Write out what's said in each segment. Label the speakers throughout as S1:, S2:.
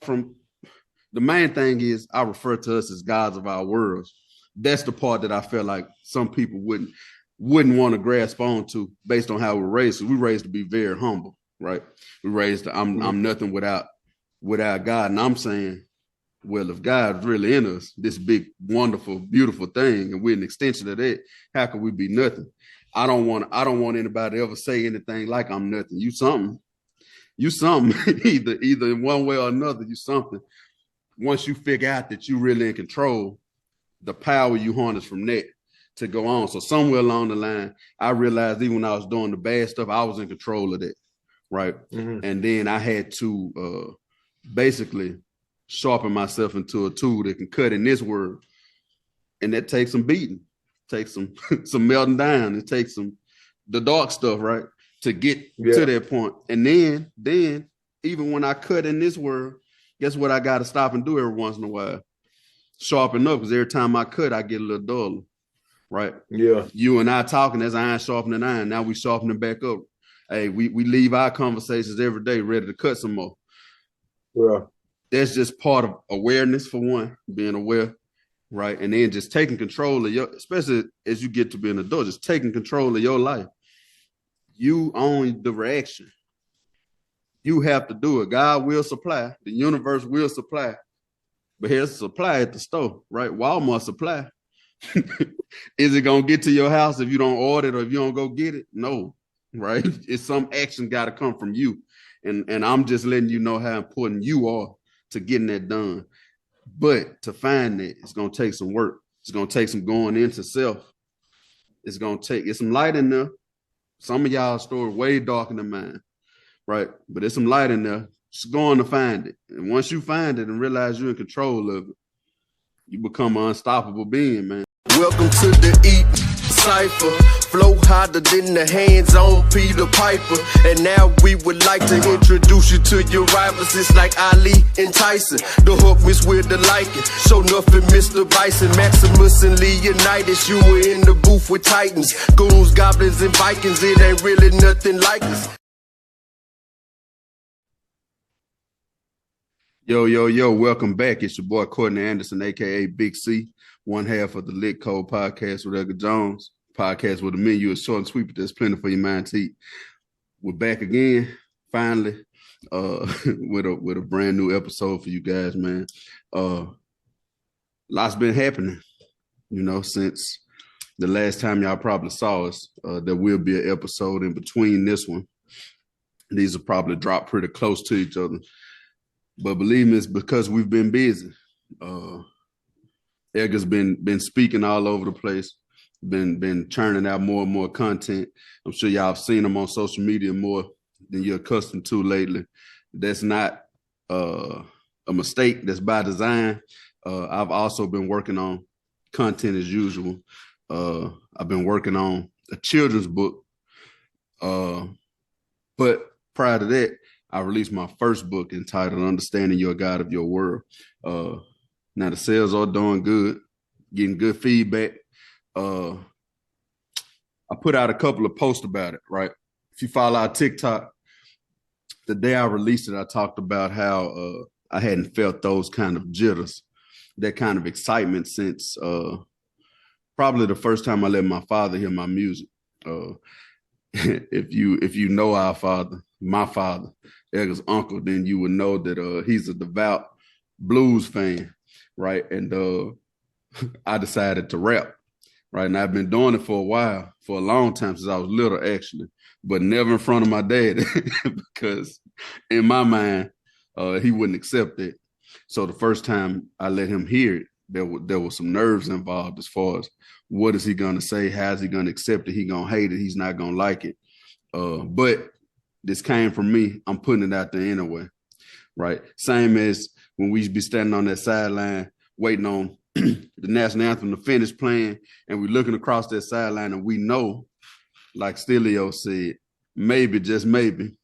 S1: from the main thing is I refer to us as gods of our worlds. That's the part that I feel like some people wouldn't want to grasp onto based on how we're raised. So we're raised to be very humble, right? We're raised to I'm nothing without God. And I'm saying, well, if God's really in us, this big, wonderful, beautiful thing, and we're an extension of that, how could we be nothing? I don't want anybody to ever say anything like I'm nothing. You something. either in one way or another, you something. Once you figure out that you really in control, the power you harness from that to go on. So somewhere along the line, I realized even when I was doing the bad stuff, I was in control of that, right? Mm-hmm. And then I had to basically sharpen myself into a tool that can cut in this world. And that takes some beating, takes some melting down. It takes the dark stuff, right? To get to that point. And then even when I cut in this world, guess what I got to stop and do every once in a while? Sharpen up, because every time I cut, I get a little duller, right? Yeah. You and I talking as iron sharpening iron. Now we sharpening back up. Hey, we leave our conversations every day ready to cut some more. Yeah. That's just part of awareness, for one, being aware, right? And then just taking control of especially as you get to be an adult, just taking control of your life. You own the reaction. You have to do it. God will supply. The universe will supply. But here's the supply at the store, right? Walmart supply. Is it going to get to your house if you don't order it or if you don't go get it? No, right? It's some action got to come from you. And I'm just letting you know how important you are to getting that done. But to find that, it's going to take some work. It's going to take some going into self. It's some light in there. Some of y'all story way darker than mine, right? But there's some light in there. Just going to find it. And once you find it and realize you're in control of it, you become an unstoppable being, man.
S2: Welcome to the Eat Cypher. Flow harder than the hands on Peter Piper. And now we would like to introduce you to your rivals. It's like Ali and Tyson. The hook miss with the liking. Show nothing, Mr. Bison. Maximus and Leonidas. You were in the booth with Titans. Goons, goblins, and Vikings. It ain't really nothing like us.
S1: Yo, welcome back. It's your boy, Conrad Anderson, a.k.a. Big C, one half of the L.I.T Code Podcast with Edgar Jones. Podcast with a menu is short and sweet, but there's plenty for your mind to eat. We're back again, finally, with a brand new episode for you guys, man. Lots been happening, since the last time y'all probably saw us. There will be an episode in between this one. These will probably drop pretty close to each other. But believe me, it's because we've been busy. Edgar's been speaking all over the place, been churning out more and more content. I'm sure y'all have seen him on social media more than you're accustomed to lately. That's not a mistake. That's by design. I've also been working on content as usual. I've been working on a children's book. But prior to that, I released my first book entitled Understanding Your God of Your World. Now the sales are doing good, getting good feedback. I put out a couple of posts about it, right? If you follow our TikTok, the day I released it, I talked about how I hadn't felt those kind of jitters, that kind of excitement since probably the first time I let my father hear my music. If you know our father, my father, Edgar's uncle, then you would know that he's a devout blues fan, right? And I decided to rap, right? And I've been doing it for a while, for a long time, since I was little, actually, but never in front of my dad because in my mind, he wouldn't accept it. So the first time I let him hear it, there was some nerves involved as far as what is he going to say? How's he going to accept it? He going to hate it. He's not going to like it. But this came from me. I'm putting it out there anyway, right? Same as when we be standing on that sideline waiting on the national anthem to finish playing, and we're looking across that sideline and we know, like Stilio said, maybe, just maybe,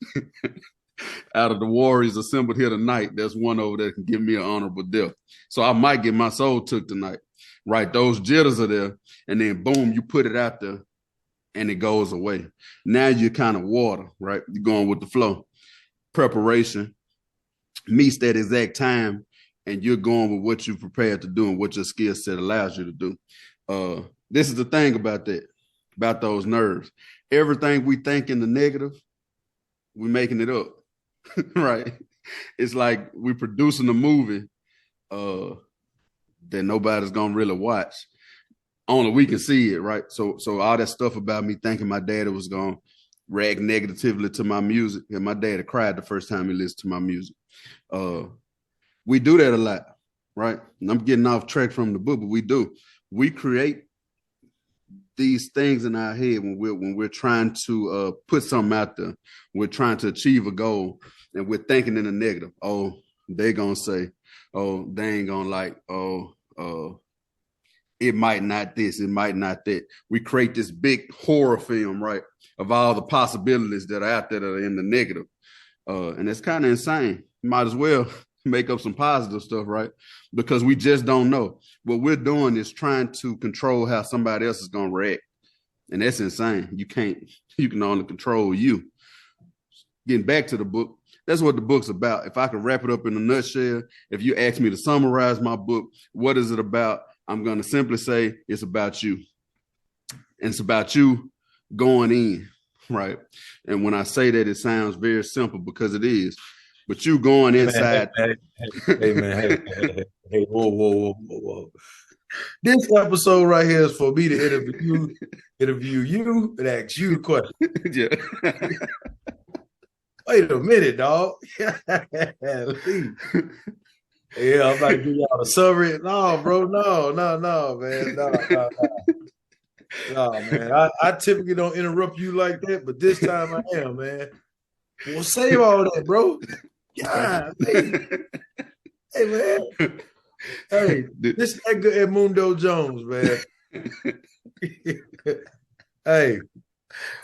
S1: out of the Warriors assembled here tonight, there's one over there that can give me an honorable death. So I might get my soul took tonight, right? Those jitters are there, and then boom, you put it out there, and it goes away. Now you're kind of water, right? You're going with the flow. Preparation. meets that exact time, and you're going with what you prepared to do and what your skill set allows you to do. This is the thing about that, about those nerves. Everything we think in the negative, we're making it up, right? It's like we're producing a movie that nobody's gonna really watch. Only we can see it, right? So all that stuff about me thinking my daddy was gonna react negatively to my music, and my daddy cried the first time he listened to my music. We do that a lot, right? And I'm getting off track from the book, but we do. We create these things in our head when we're trying to put something out there. We're trying to achieve a goal, and we're thinking in the negative. Oh, they're gonna say, oh, they ain't gonna like, it might not this, it might not that. We create this big horror film, right, of all the possibilities that are out there that are in the negative. And it's kind of insane. Might as well make up some positive stuff, right? Because we just don't know. What we're doing is trying to control how somebody else is going to react. And that's insane. You can only control you. Getting back to the book, that's what the book's about. If I could wrap it up in a nutshell, if you ask me to summarize my book, what is it about? I'm going to simply say it's about you. And it's about you going in, right? And when I say that, it sounds very simple because it is. But you going inside.
S3: Hey, whoa. This episode right here is for me to interview you and ask you the question.
S1: Yeah.
S3: Wait a minute, dog. Yeah, I'm about to give y'all a summary. No, bro, no, man. No, man. I typically don't interrupt you like that, but this time I am, man. Well, save all that, bro. God, hey, man. Hey, this Edgar Edmundo Jones, man. Hey,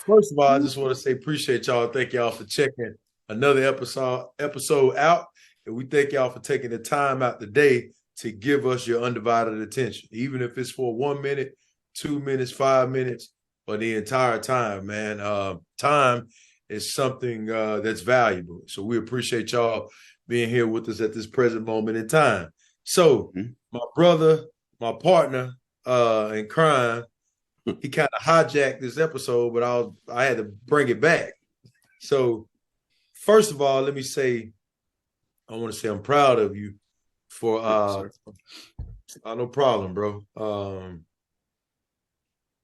S3: first of all, I just want to say appreciate y'all. Thank y'all for checking another episode out. And we thank y'all for taking the time out today to give us your undivided attention, even if it's for 1 minute, 2 minutes, 5 minutes, or the entire time, man. Time is something that's valuable. So we appreciate y'all being here with us at this present moment in time. So my brother, my partner in crime, he kind of hijacked this episode, but I had to bring it back. So first of all, let me say, I want to say I'm proud of you for no problem, bro.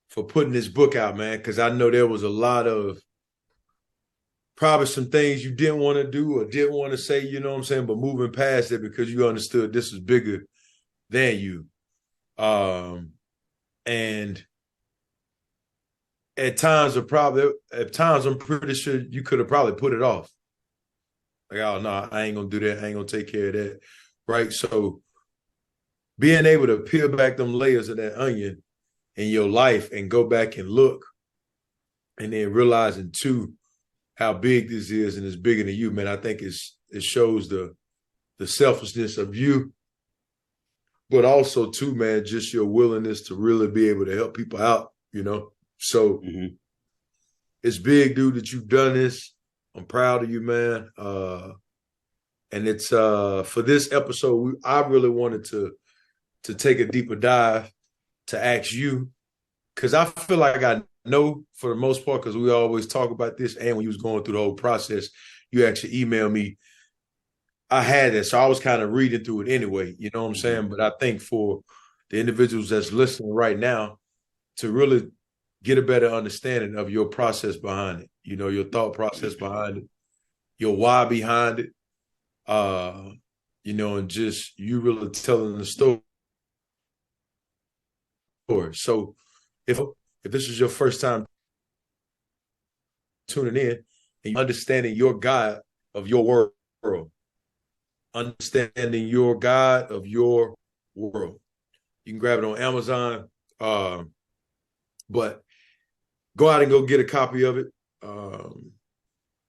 S3: For putting this book out, man, because I know there was a lot of probably some things you didn't want to do or didn't want to say, you know what I'm saying, but moving past it because you understood this was bigger than you. And at times I'm pretty sure you could have probably put it off. Like, oh, no, I ain't going to do that. I ain't going to take care of that. Right? So being able to peel back them layers of that onion in your life and go back and look and then realizing, too, how big this is and it's bigger than you, man, I think it shows the selfishness of you, but also, too, man, just your willingness to really be able to help people out, you know? So it's big, dude, that you've done this. I'm proud of you, man. And it's for this episode, I really wanted to take a deeper dive to ask you, because I feel like I know for the most part, because we always talk about this, and when you was going through the whole process, you actually emailed me. I had that, so I was kind of reading through it anyway, you know what I'm saying? But I think for the individuals that's listening right now, to really get a better understanding of your process behind it, you know, your thought process behind it, your why behind it, you know, and just you really telling the story. So if this is your first time tuning in and understanding your God of your world, understanding your God of your world, you can grab it on Amazon, but go out and go get a copy of it.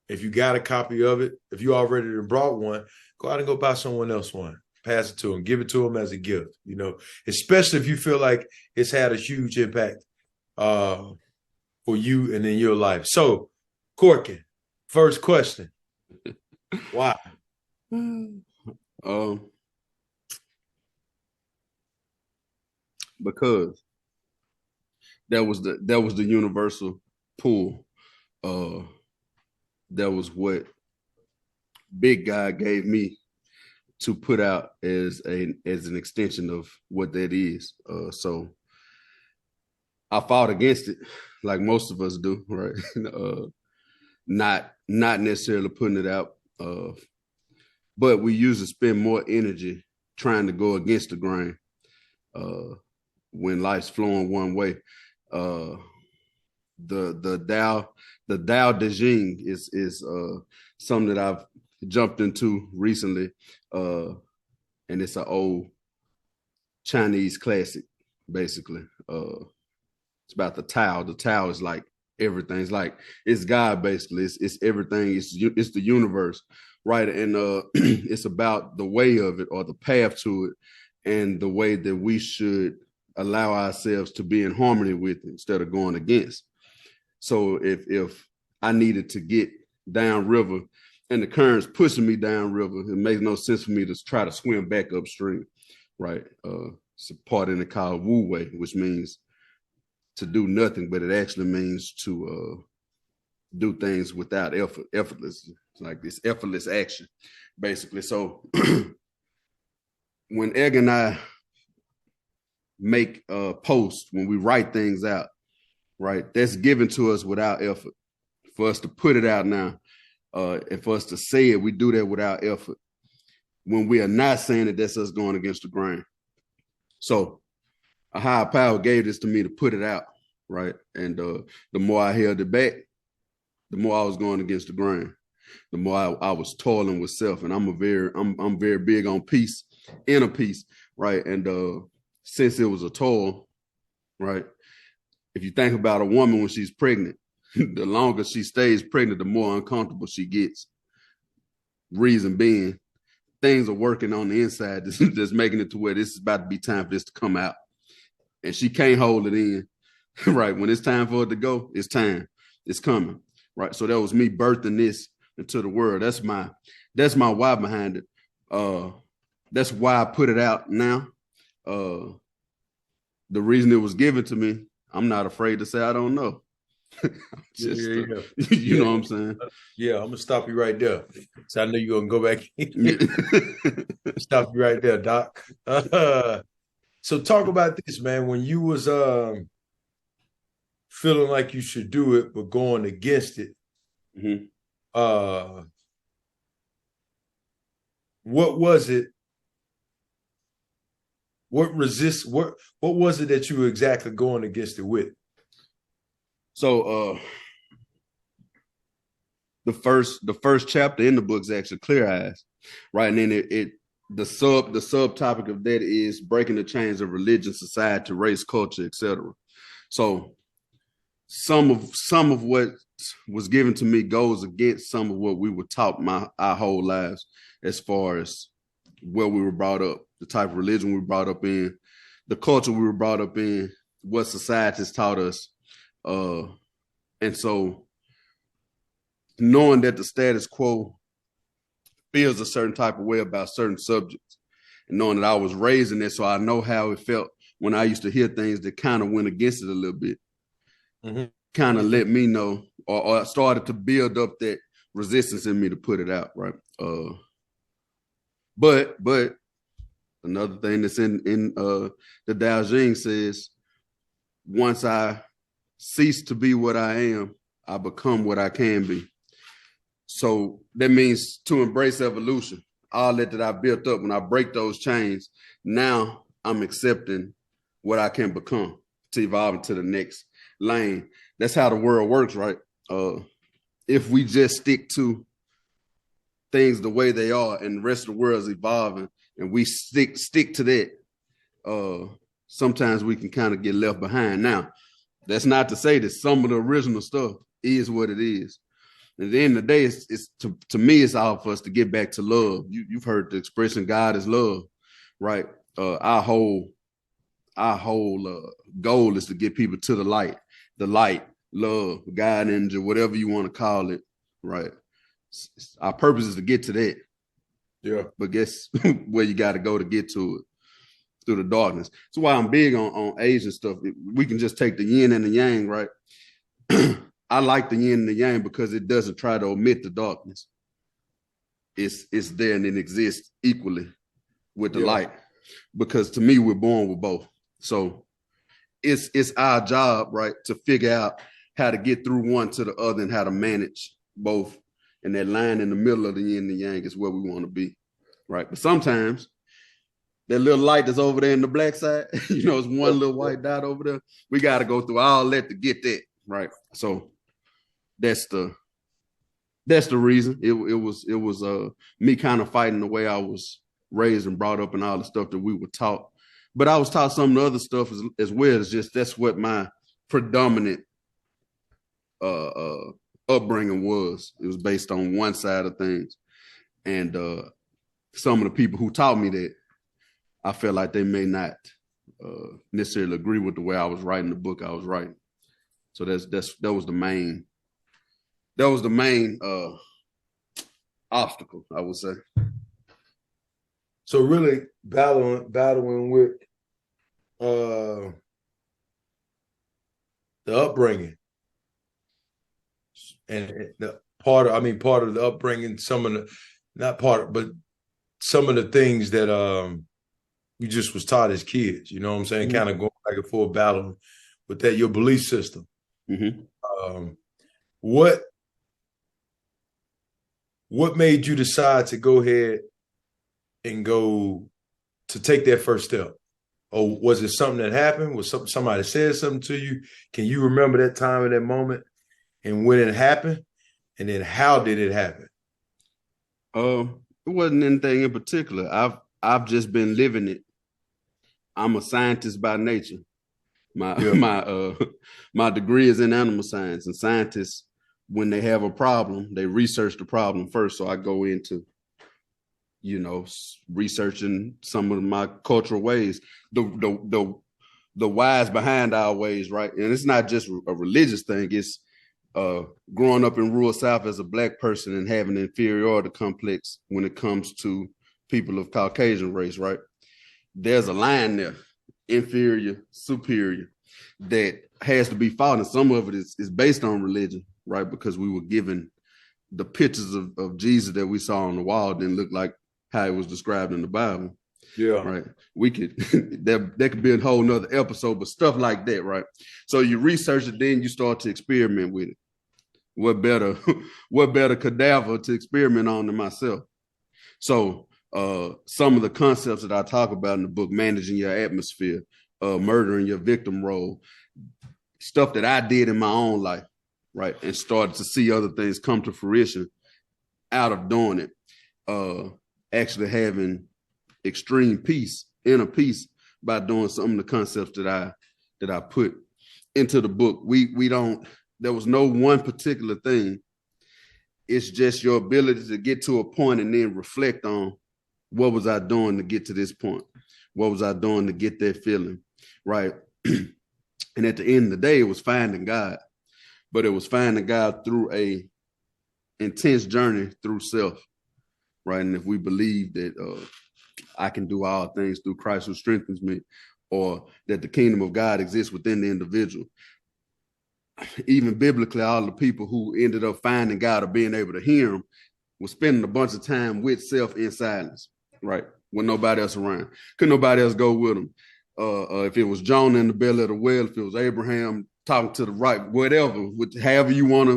S3: If you got a copy of it, if you already brought one, go out and go buy someone else one. Pass it to them. Give it to them as a gift, you know, especially if you feel like it's had a huge impact for you and in your life. So, Corkin, first question. Why?
S1: Because that was the universal pull. That was what Big God gave me to put out as an extension of what that is. So I fought against it, like most of us do, right? Not necessarily putting it out, but we usually spend more energy trying to go against the grain when life's flowing one way. The Tao Te Ching is something that I've jumped into recently, and it's an old Chinese classic, basically. It's about the Tao. The Tao is like everything. It's like it's God, basically. It's everything. It's the universe, right? And it's about the way of it, or the path to it, and the way that we should allow ourselves to be in harmony with it instead of going against. So if I needed to get downriver and the current's pushing me downriver, it makes no sense for me to try to swim back upstream, right? It's a part in it called Wu Wei, which means to do nothing, but it actually means to do things without effort, effortless, like this effortless action, basically. So when Egg and I make posts, when we write things out, right, that's given to us without effort. For us to put it out now, and for us to say it, we do that without effort. When we are not saying it, that's us going against the grain. So a higher power gave this to me to put it out, right? And the more I held it back, the more I was going against the grain. The more I was toiling with self. And I'm very big on peace, inner peace, right? And since it was a toil, right? If you think about a woman when she's pregnant, the longer she stays pregnant, the more uncomfortable she gets. Reason being, things are working on the inside that's making it to where this is about to be time for this to come out. And she can't hold it in, right? When it's time for it to go, it's time. It's coming, right? So that was me birthing this into the world. That's my why behind it. That's why I put it out now. The reason it was given to me, I'm not afraid to say I don't know. You know what I'm saying?
S3: Yeah, I'm gonna stop you right there. So I know you're gonna go back. Stop you right there, Doc. So talk about this, man. When you was feeling like you should do it, but going against it, what was it? What was it that you were exactly going against it with?
S1: So the first chapter in the book is actually Clear Eyes, right? And then the subtopic of that is breaking the chains of religion, society, race, culture, etc. So some of what was given to me goes against some of what we were taught our whole lives, as far as where we were brought up, the type of religion we were brought up in, the culture we were brought up in, what society has taught us. And so knowing that the status quo feels a certain type of way about certain subjects, and knowing that I was raised in it, so I know how it felt when I used to hear things that kind of went against it a little bit, kind of let me know, or started to build up that resistance in me to put it out, right? But another thing that's in the Tao Te Ching says, once I cease to be what I am, I become what I can be. So that means to embrace evolution. All that I built up, when I break those chains, now I'm accepting what I can become to evolve into the next lane. That's how the world works, right? If we just stick to things the way they are and the rest of the world is evolving, and we stick to that, sometimes we can kind of get left behind. Now, that's not to say that some of the original stuff is what it is. At the end of the day, it's to me, it's all for us to get back to love. You've heard the expression "God is love," right? Our whole goal is to get people to the light, love, God, energy, whatever you want to call it, right? Our purpose is to get to that.
S3: Yeah.
S1: But guess where you got to go to get to it? Through the darkness. That's why I'm big on Asian stuff. We can just take the yin and the yang, right? I like the yin and the yang because it doesn't try to omit the darkness. It's there and it exists equally with the light. Because to me, we're born with both. So it's our job, right, to figure out how to get through one to the other and how to manage both. And that line in the middle of the yin and the yang is where we want to be, right? But sometimes that little light that's over there in the black side, it's one little white dot over there. We got to go through all that to get that, right? So that's the reason. It was me kind of fighting the way I was raised and brought up and all the stuff that we were taught. But I was taught some of the other stuff as well. It's just that's what my predominant upbringing was. It was based on one side of things. And some of the people who taught me that, I felt like they may not necessarily agree with the way I was writing the book I was writing. So that was the main obstacle, I would say.
S3: So really battling with the upbringing and the part of the upbringing, some of the things that you just was taught as kids, you know what I'm saying? Mm-hmm. Kind of going back and forth battling with that, your belief system.
S1: Mm-hmm.
S3: What made you decide to go ahead and go to take that first step? Or was it something that happened? Was somebody said something to you? Can you remember that time and that moment and when it happened? And then how did it happen?
S1: It wasn't anything in particular. I've just been living it. I'm a scientist by nature. My degree is in animal science, and scientists, when they have a problem, they research the problem first. So I go into, researching some of my cultural ways, the whys behind our ways, right? And it's not just a religious thing. It's growing up in rural South as a Black person and having an inferiority complex when it comes to people of Caucasian race, right? There's a line there, inferior, superior, that has to be fought. And some of it is based on religion, right? Because we were given the pictures of Jesus that we saw on the wall didn't look like how it was described in the Bible.
S3: Yeah.
S1: Right. We could, that could be a whole nother episode, but stuff like that, right? So you research it, then you start to experiment with it. What better cadaver to experiment on than myself? So some of the concepts that I talk about in the book, managing your atmosphere, murdering your victim role, stuff that I did in my own life, right? And started to see other things come to fruition out of doing it. Actually having extreme peace, inner peace, by doing some of the concepts that I put into the book. There was no one particular thing. It's just your ability to get to a point and then reflect on what was I doing to get to this point? What was I doing to get that feeling? Right. And at the end of the day, it was finding God, but it was finding God through a intense journey through self. Right. And if we believe that I can do all things through Christ who strengthens me, or that the kingdom of God exists within the individual, even biblically, all the people who ended up finding God or being able to hear him was spending a bunch of time with self in silence, right? With nobody else around. Couldn't nobody else go with them. If it was Jonah in the belly of the whale, if it was Abraham talking to the right, whatever, however you want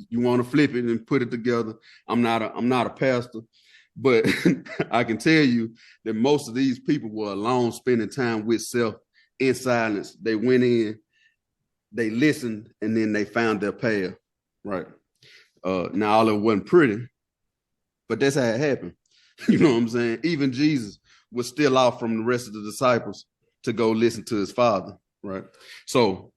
S1: to flip it and put it together. I'm not a pastor, but I can tell you that most of these people were alone, spending time with self in silence. They went in, they listened, and then they found their path, right? Now, all of it wasn't pretty, but that's how it happened. You know what I'm saying? Even Jesus was still off from the rest of the disciples to go listen to his Father, right? So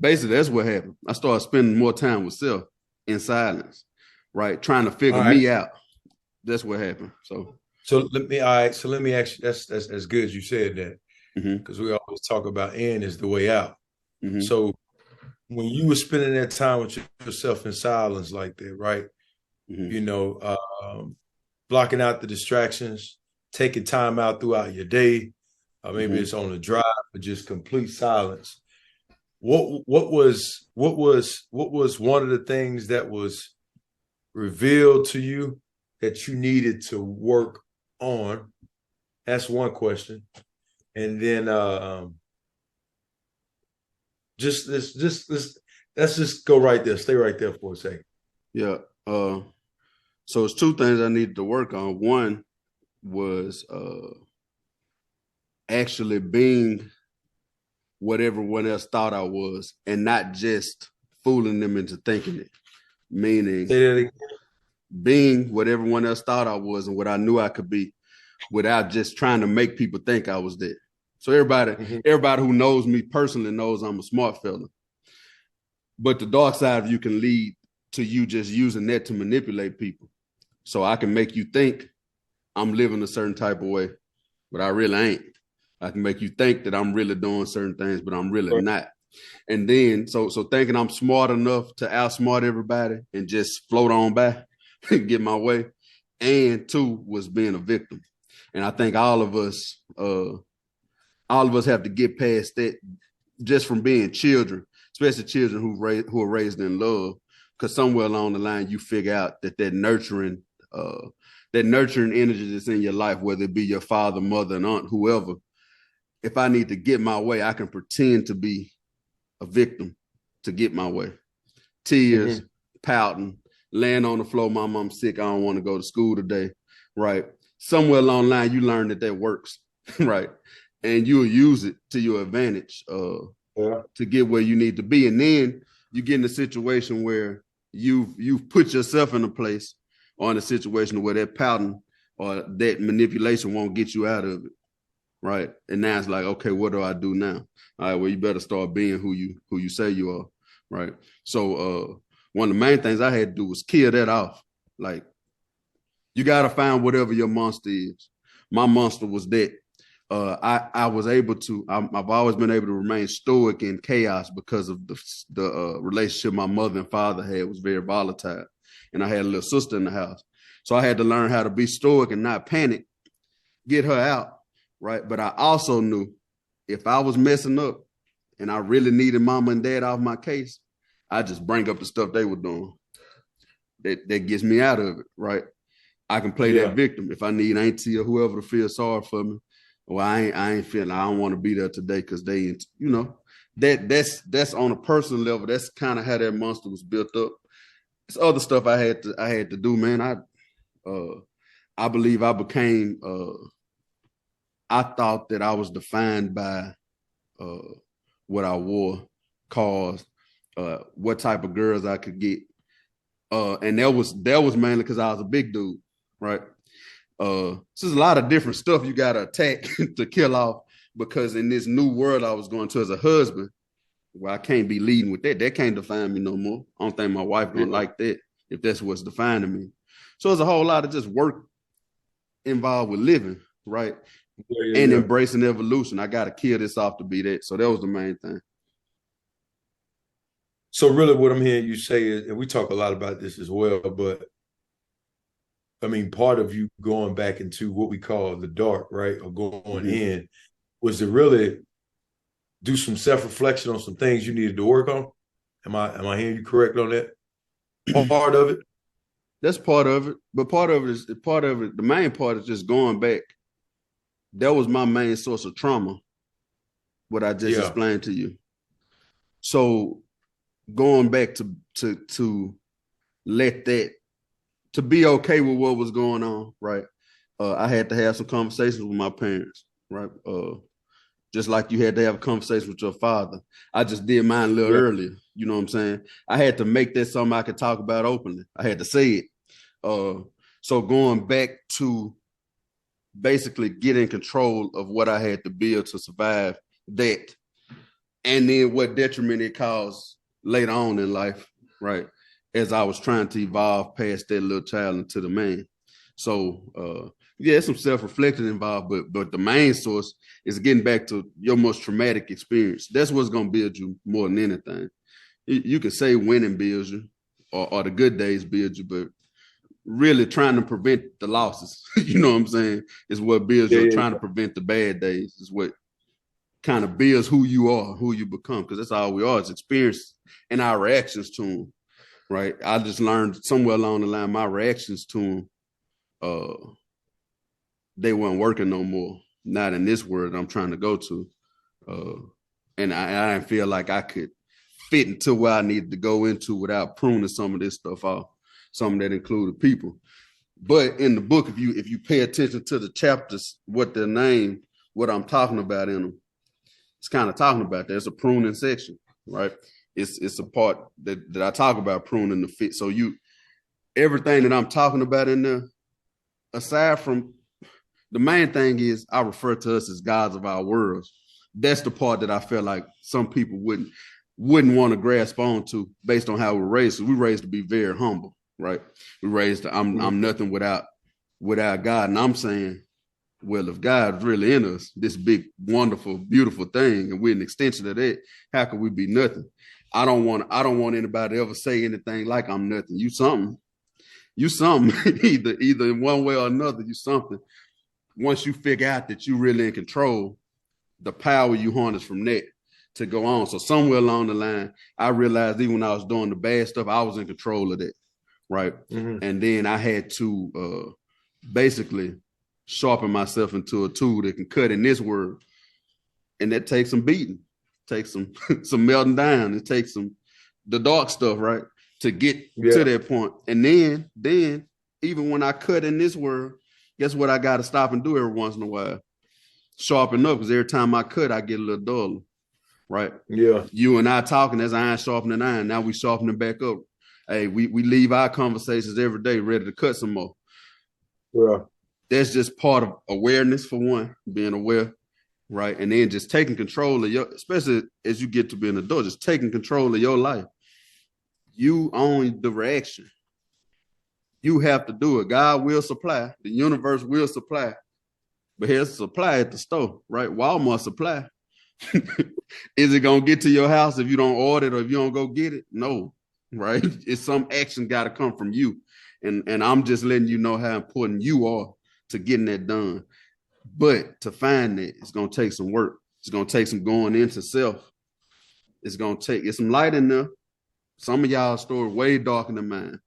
S1: basically, that's what happened. I started spending more time with self in silence, right? Trying to figure me out. That's what happened. So
S3: let me ask you, that's as good as you said that, because we always talk about in is the way out. Mm-hmm. So when you were spending that time with yourself in silence like that, right? Mm-hmm. You know, blocking out the distractions, taking time out throughout your day. Maybe it's on a drive, or just complete silence. What was one of the things that was revealed to you that you needed to work on? That's one question. And then let's just go right there. Stay right there for a second.
S1: Yeah. So it's two things I needed to work on. One was actually being what everyone else thought I was, and not just fooling them into thinking it. Meaning being what everyone else thought I was and what I knew I could be, without just trying to make people think I was that. So everybody who knows me personally knows I'm a smart fella. But the dark side of you can lead to you just using that to manipulate people. So I can make you think I'm living a certain type of way, but I really ain't. I can make you think that I'm really doing certain things, but I'm really not. And then, so thinking I'm smart enough to outsmart everybody and just float on by and get my way. And two was being a victim. And I think all of us have to get past that, just from being children, especially children who are raised in love, because somewhere along the line you figure out that nurturing energy that's in your life, whether it be your father, mother, and aunt, whoever. If I need to get my way, I can pretend to be a victim to get my way. Tears, pouting, laying on the floor, Mom, I'm sick, I don't want to go to school today, right? Somewhere along the line, you learn that works, right? And you'll use it to your advantage to get where you need to be. And then you get in a situation where you've put yourself in a place or in a situation where that pouting or that manipulation won't get you out of it, right? And now it's like, okay, what do I do now? All right, well, you better start being who you say you are, right? So one of the main things I had to do was kill that off. Like, you got to find whatever your monster is. My monster was that. I was able to, I've always been able to remain stoic in chaos because of the relationship my mother and father had was very volatile. And I had a little sister in the house. So I had to learn how to be stoic and not panic, get her out, right? But I also knew if I was messing up and I really needed mama and dad off my case, I just bring up the stuff they were doing. That gets me out of it, right? I can play that victim. If I need auntie or whoever to feel sorry for me, well, I ain't feeling, I don't want to be there today because they, that's on a personal level. That's kind of how that monster was built up. It's other stuff I had to do, man. I believe I became, I thought that I was defined by what I wore, cars, what type of girls I could get. And that was mainly because I was a big dude, right? So there's a lot of different stuff you got to attack to kill off, because in this new world I was going to as a husband, well, I can't be leading with that. That can't define me no more. I don't think my wife gonna like that if that's what's defining me. So there's a whole lot of just work involved with living, right? And embracing evolution. I got to kill this off to be that. So that was the main thing.
S3: So really what I'm hearing you say is, and we talk a lot about this as well, but I mean, part of you going back into what we call the dark, right, or going in, was to really do some self-reflection on some things you needed to work on. Am I hearing you correct on that? Part of it?
S1: That's part of it. But the main part is just going back. That was my main source of trauma, what I just explained to you. So going back to let that, to be okay with what was going on, right? I had to have some conversations with my parents, right? Just like you had to have a conversation with your father. I just did mine a little earlier. You know what I'm saying? I had to make that something I could talk about openly. I had to say it. So going back to basically getting control of what I had to build to survive that, and then what detriment it caused later on in life, right? As I was trying to evolve past that little child into the man. So, some self-reflection involved, but the main source is getting back to your most traumatic experience. That's what's going to build you more than anything. You can say winning builds you or the good days build you, but really trying to prevent the losses. You know what I'm saying? Is what builds you. Trying to prevent the bad days is what kind of builds who you are, who you become, because that's all we are. It's experience and our reactions to them, right? I just learned somewhere along the line my reactions to them, they weren't working no more. Not in this world I'm trying to go to. And I didn't feel like I could fit into where I needed to go into without pruning some of this stuff off. Some that included people. But in the book, if you pay attention to the chapters, what their name, what I'm talking about in them, it's kind of talking about that. There's a pruning section, right? It's a part that I talk about pruning the fit. So everything that I'm talking about in there, aside from the main thing is I refer to us as gods of our worlds. That's the part that I feel like some people wouldn't want to grasp onto based on how we're raised. So we're raised to be very humble, right? We're raised to, I'm nothing without God. And I'm saying, well, if God's really in us, this big, wonderful, beautiful thing, and we're an extension of that, how could we be nothing? I don't want anybody to ever say anything like I'm nothing. You something. either in one way or another, you something. Once you figure out that you're really in control, the power you harness from that to go on. So somewhere along the line, I realized even when I was doing the bad stuff, I was in control of that, right? Mm-hmm. And then I had to basically sharpen myself into a tool that can cut in this world. And that takes some beating, takes some melting down. It takes the dark stuff, right, to get to that point. And then even when I cut in this world, guess what I got to stop and do every once in a while? Sharpen up, because every time I cut, I get a little duller, right? Yeah. You and I talking, as iron sharpening iron. Now we sharpening back up. Hey, we leave our conversations every day ready to cut some more. Yeah. That's just part of awareness, for one, being aware, right? And then just taking control of especially as you get to be an adult, just taking control of your life. You own the reaction. You have to do it. God will supply. The universe will supply. But here's supply at the store, right? Walmart supply. Is it going to get to your house if you don't order it or if you don't go get it? No, right? It's some action got to come from you. And I'm just letting you know how important you are to getting that done. But to find that, it's going to take some work. It's going to take some going into self. It's going to take some light in there. Some of y'all story way darker than mine,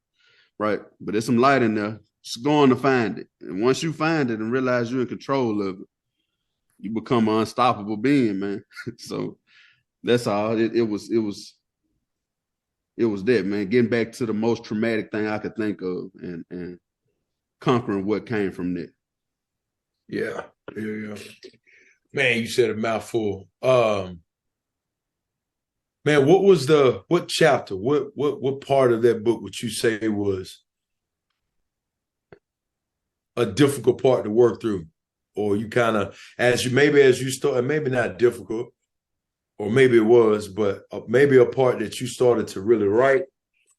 S1: right? But there's some light in there. Just going to find it. And once you find it and realize you're in control of it, you become an unstoppable being, man. So that's all. It was that, man. Getting back to the most traumatic thing I could think of and conquering what came from that.
S3: Yeah. Man, you said a mouthful. Man, what chapter, what part of that book would you say was a difficult part to work through? Or you kind of, as you start, maybe not difficult, or maybe it was, but maybe a part that you started to really write,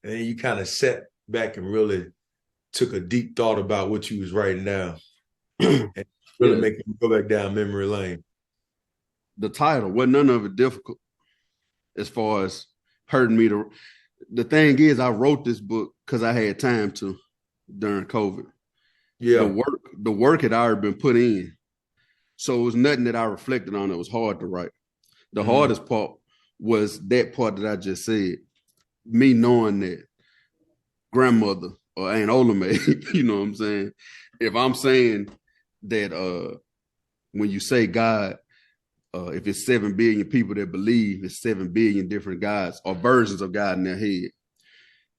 S3: and then you kind of sat back and really took a deep thought about what you was writing down, and really making you go back down memory lane.
S1: The title wasn't none of it difficult as far as hurting me to. The thing is, I wrote this book because I had time to during COVID. Yeah, the work had already been put in, so it was nothing that I reflected on that was hard to write. The hardest part was that part that I just said. Me knowing that grandmother or Aunt Olame, you know what I'm saying? If I'm saying that when you say God, if it's 7 billion people that believe, it's 7 billion different gods or versions of God in their head.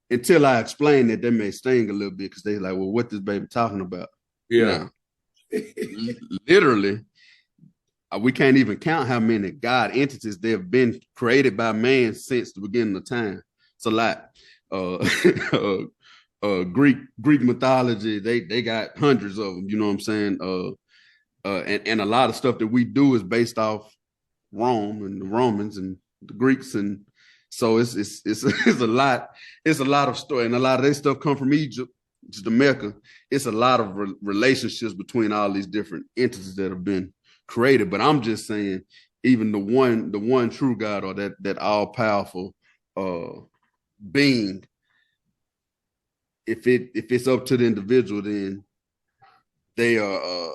S1: Until I explain that may sting a little bit because they're like, well, what this baby talking about? Yeah. Now, literally, we can't even count how many God entities there have been created by man since the beginning of time. It's a lot. Greek mythology, they got hundreds of them, you know what I'm saying? And a lot of stuff that we do is based off Rome and the Romans and the Greeks, and so it's a lot. It's a lot of story, and a lot of that stuff come from Egypt, just America. It's a lot of relationships between all these different entities that have been created. But I'm just saying, even the one true God, or that all powerful being, if it's up to the individual, then they are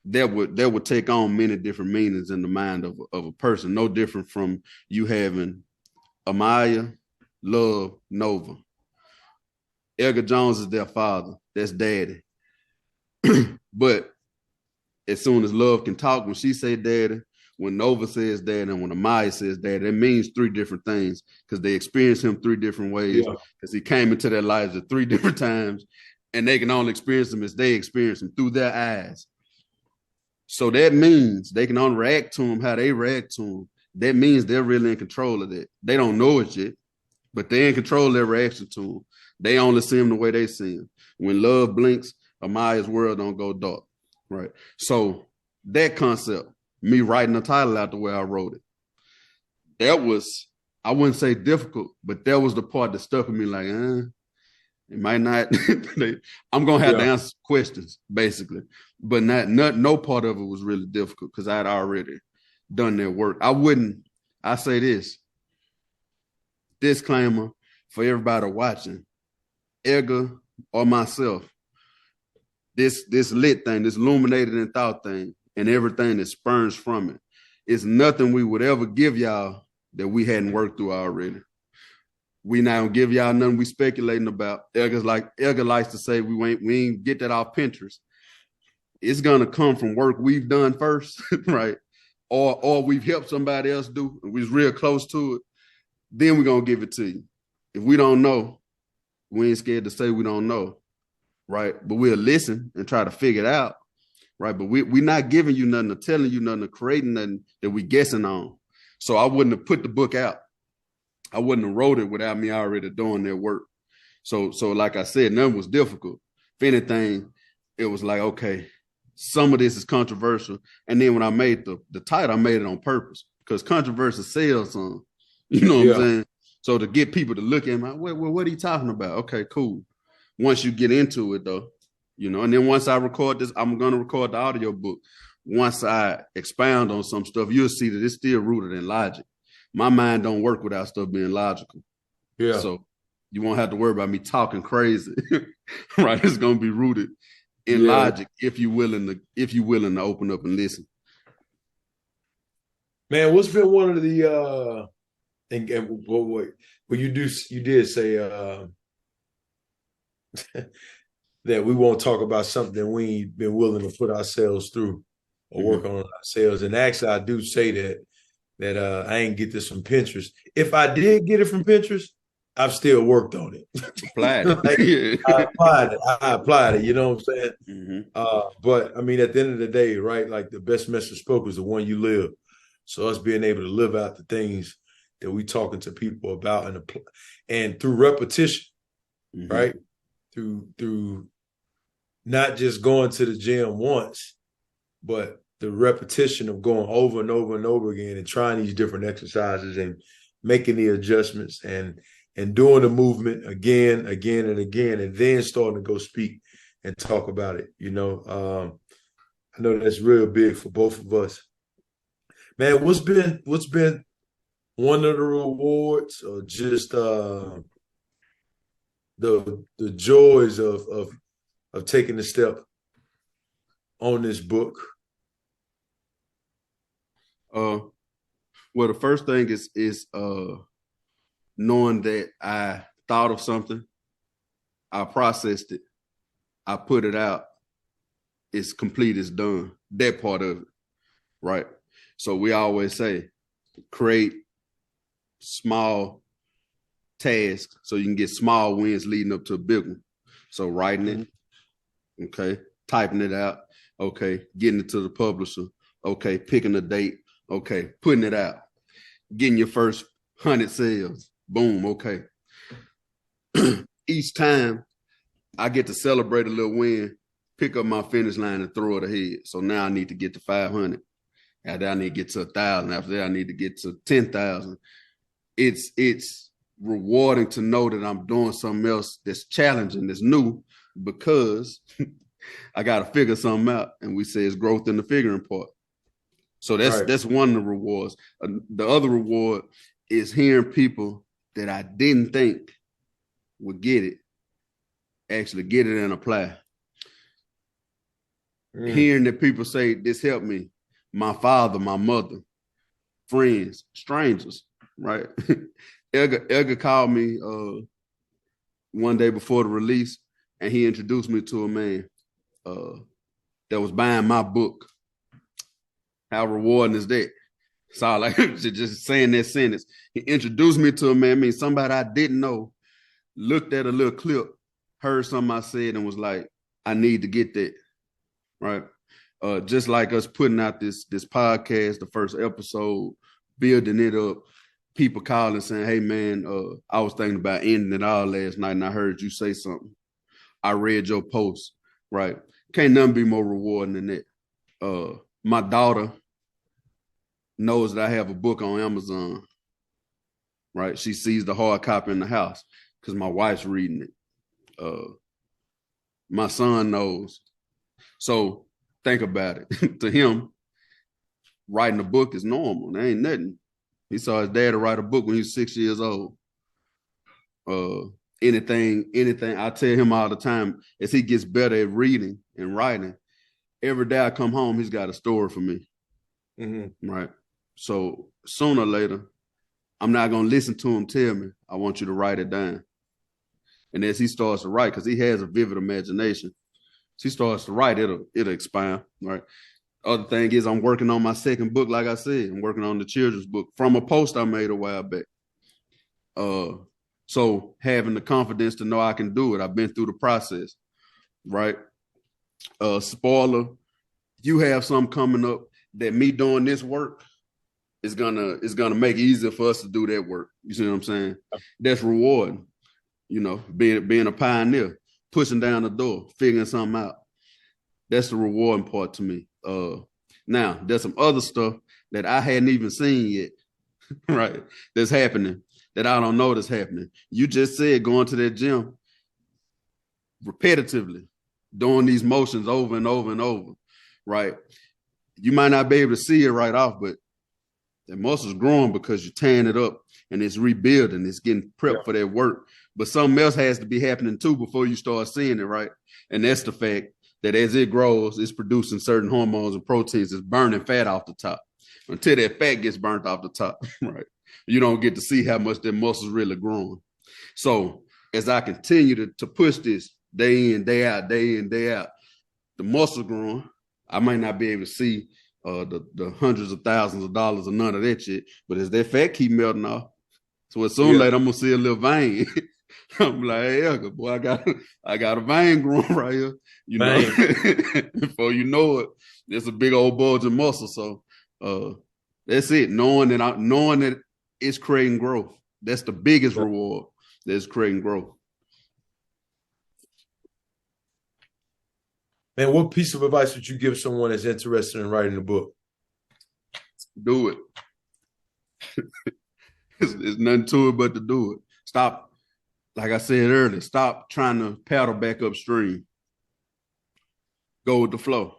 S1: that would take on many different meanings in the mind of a person. No different from you having Amaya, Love, Nova. Edgar Jones is their father. That's daddy. But as soon as Love can talk, when she say daddy, when Nova says daddy, and when Amaya says daddy, it means three different things because they experience him three different ways because he came into their lives at three different times, and they can only experience him as they experience him through their eyes. So that means they can only react to him how they react to him. That means they're really in control of that. They don't know it yet, but they're in control of their reaction to him. They only see him the way they see him. When Love blinks, Amaya's world don't go dark, right? So that concept, me writing the title out the way I wrote it, that was, I wouldn't say difficult, but that was the part that stuck with me like, it might not, I'm going to have to answer questions, basically. But no part of it was really difficult because I had already done that work. I say this, disclaimer for everybody watching, Edgar or myself, this lit thing, this illuminated in thought thing, and everything that spurns from it, is nothing we would ever give y'all that we hadn't worked through already. We not gonna give y'all nothing we speculating about. Edgar likes to say we ain't get that off Pinterest. It's gonna come from work we've done first, right? Or we've helped somebody else do, and we're real close to it. Then we're gonna give it to you. If we don't know, we ain't scared to say we don't know, right? But we'll listen and try to figure it out, right? But we're not giving you nothing or telling you nothing or creating nothing that we guessing on. So I wouldn't have put the book out. I wouldn't have wrote it without me already doing that work. So like I said, none was difficult. If anything, it was like, okay, some of this is controversial. And then when I made the title, I made it on purpose because controversy sells some. You know what I'm saying? So to get people to look at me, what are you talking about? Okay, cool. Once you get into it, though, you know, and then once I record this, I'm going to record the audio book. Once I expound on some stuff, you'll see that it's still rooted in logic. My mind don't work without stuff being logical. Yeah. So you won't have to worry about me talking crazy, right? It's going to be rooted in logic if you're willing to open up and listen.
S3: Man, what's been one of the you did say that we won't talk about something we ain't been willing to put ourselves through or work on ourselves. And actually, I do say that I ain't get this from Pinterest. If I did get it from Pinterest, I've still worked on it.
S1: Applied it.
S3: I applied it. You know what I'm saying?
S1: Mm-hmm.
S3: But I mean, at the end of the day, right? Like the best message spoke is the one you live. So us being able to live out the things that we talking to people about and through repetition, right? Through not just going to the gym once, but the repetition of going over and over and over again and trying these different exercises and making the adjustments and doing the movement again, and then starting to go speak and talk about it. You know, I know that's real big for both of us. Man, what's been one of the rewards or just the joys of taking the step on this book?
S1: Well, the first thing is knowing that I thought of something, I processed it, I put it out, it's complete, it's done. That part of it, right? So we always say, create small tasks so you can get small wins leading up to a big one. So writing it, okay, typing it out, okay, getting it to the publisher, okay, picking a date, okay, putting it out, getting your first 100 sales, boom, okay. Each time I get to celebrate a little win, pick up my finish line and throw it ahead. So now I need to get to 500. After that, I need to get to 1,000. After that, I need to get to 10,000. It's rewarding to know that I'm doing something else that's challenging, that's new, because I got to figure something out. And we say it's growth in the figuring part. So that's one of the rewards. The other reward is hearing people that I didn't think would get it actually get it and apply. Hearing that people say this helped me, my father, my mother, friends, strangers, right? Edgar called me one day before the release, and he introduced me to a man that was buying my book. How rewarding is that? So I like just saying that sentence. He introduced me to a man, I mean, somebody I didn't know, looked at a little clip, heard something I said, and was like, I need to get that. Right. Just like us putting out this podcast, the first episode, building it up, people calling saying, hey man, I was thinking about ending it all last night and I heard you say something. I read your post, right? Can't nothing be more rewarding than that. My daughter knows that I have a book on Amazon, right? She sees the hard copy in the house because my wife's reading it. My son knows. So think about it. To him, writing a book is normal. There ain't nothing. He saw his dad write a book when he was 6 years old. Anything, I tell him all the time, as he gets better at reading and writing, every day I come home, he's got a story for me. Mm-hmm. Right. So sooner or later, I'm not going to listen to him tell me, I want you to write it down. And as he starts to write, because he has a vivid imagination, as he starts to write, it'll expand. Right. Other thing is I'm working on my second book. Like I said, I'm working on the children's book from a post I made a while back. So having the confidence to know I can do it. I've been through the process, right? Spoiler, you have something coming up that me doing this work is gonna make it easier for us to do that work. You see what I'm saying? That's rewarding, you know, being a pioneer, pushing down the door, figuring something out. That's the rewarding part to me. Now there's some other stuff that I hadn't even seen yet, right? That's happening that I don't know that's happening. You just said going to that gym repetitively, doing these motions over and over and over, right? You might not be able to see it right off, but the muscle's growing because you're tearing it up and it's rebuilding. It's getting prepped for that work. But something else has to be happening too before you start seeing it, right? And that's the fact that as it grows, it's producing certain hormones and proteins. It's burning fat off the top. Until that fat gets burnt off the top, right? You don't get to see how much that muscle's really growing. So as I continue to push this day in, day out, the muscle growing, I might not be able to see the hundreds of thousands of dollars or none of that shit, but as that fat keep melting off, so as soon as later I'm gonna see a little vein. I'm like, hey, boy, I got a vein growing right here. You know, before you know it, there's a big old bulging muscle. So that's it. Knowing that it's creating growth. That's the biggest reward. That's creating growth.
S3: Man, what piece of advice would you give someone that's interested in writing a book?
S1: Do it. There's nothing to it but to do it. Stop. Like I said earlier, stop trying to paddle back upstream. Go with the flow,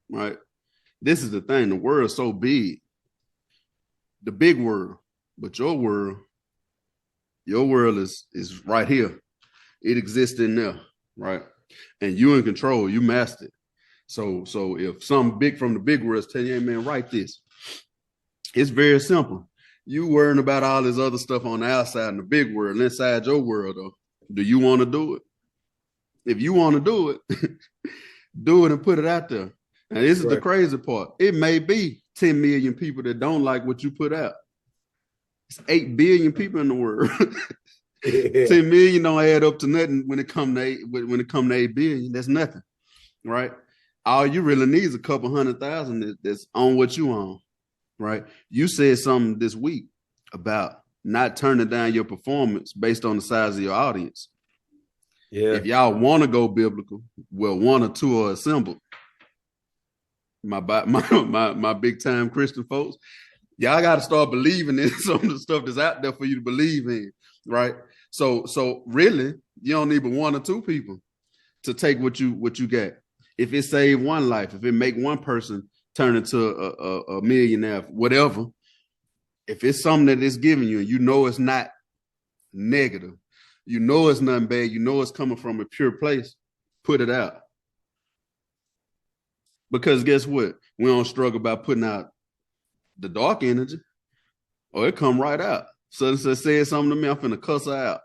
S1: right? This is the thing. The world's so big, the big world, but your world is right here. It exists in there, right? And you in control. You master it. So if something big from the big world is telling you, hey man, write this. It's very simple. You worrying about all this other stuff on the outside in the big world, inside your world, though. Do you want to do it? If you want to do it, do it and put it out there. And this is the crazy part. It may be 10 million people that don't like what you put out. It's 8 billion people in the world. 10 million don't add up to nothing when it come to 8 billion. That's nothing, right? All you really need is a couple 100,000 that's on what you own. Right. You said something this week about not turning down your performance based on the size of your audience. Yeah. If y'all want to go biblical, well, one or two are assembled. My big time Christian folks, y'all got to start believing in some of the stuff that's out there for you to believe in. Right. So really, you don't need but one or two people to take what you got. If it save one life, if it make one person turn into a millionaire, whatever. If it's something that it's giving you and you know it's not negative, You know it's nothing bad. You know it's coming from a pure place. Put it out. Because guess what? We don't struggle about putting out the dark energy, or it come right out. Such said something to me, I'm finna cuss her out.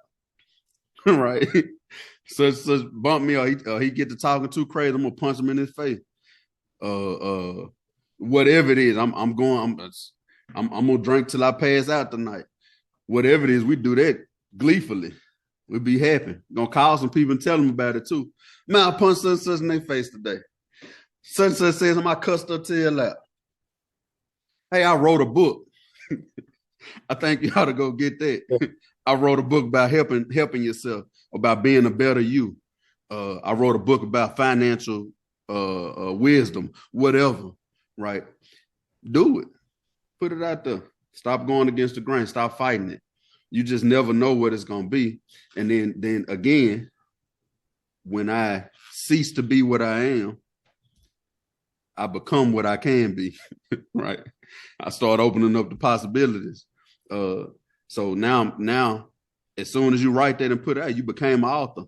S1: Right? Such bump me, or he get to talking too crazy, I'm gonna punch him in his face. Whatever it is, I'm gonna drink till I pass out tonight. Whatever it is, we do that gleefully. We'll be happy. Gonna call some people and tell them about it too. Man, I punched such in their face today. Such says I cussed her tail out. Hey, I wrote a book. I think you ought to go get that. I wrote a book about helping yourself, about being a better you. I wrote a book about financial wisdom, whatever, right? Do it. Put it out there. Stop going against the grain. Stop fighting it. You just never know what it's going to be. And then again, when I cease to be what I am, I become what I can be, right? I start opening up the possibilities. So now, as soon as you write that and put it out, you became an author.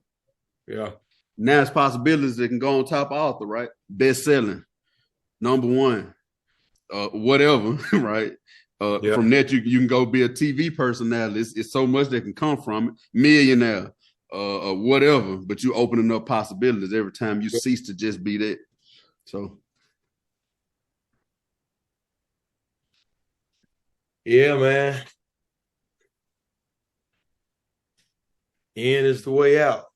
S3: Yeah.
S1: Now it's possibilities that can go on top of author, right? Best selling, number one, whatever, right? From that, you can go be a TV personality. It's so much that can come from it. Millionaire, whatever. But you opening up possibilities every time you cease to just be that. So.
S3: Yeah, man. In is the way out.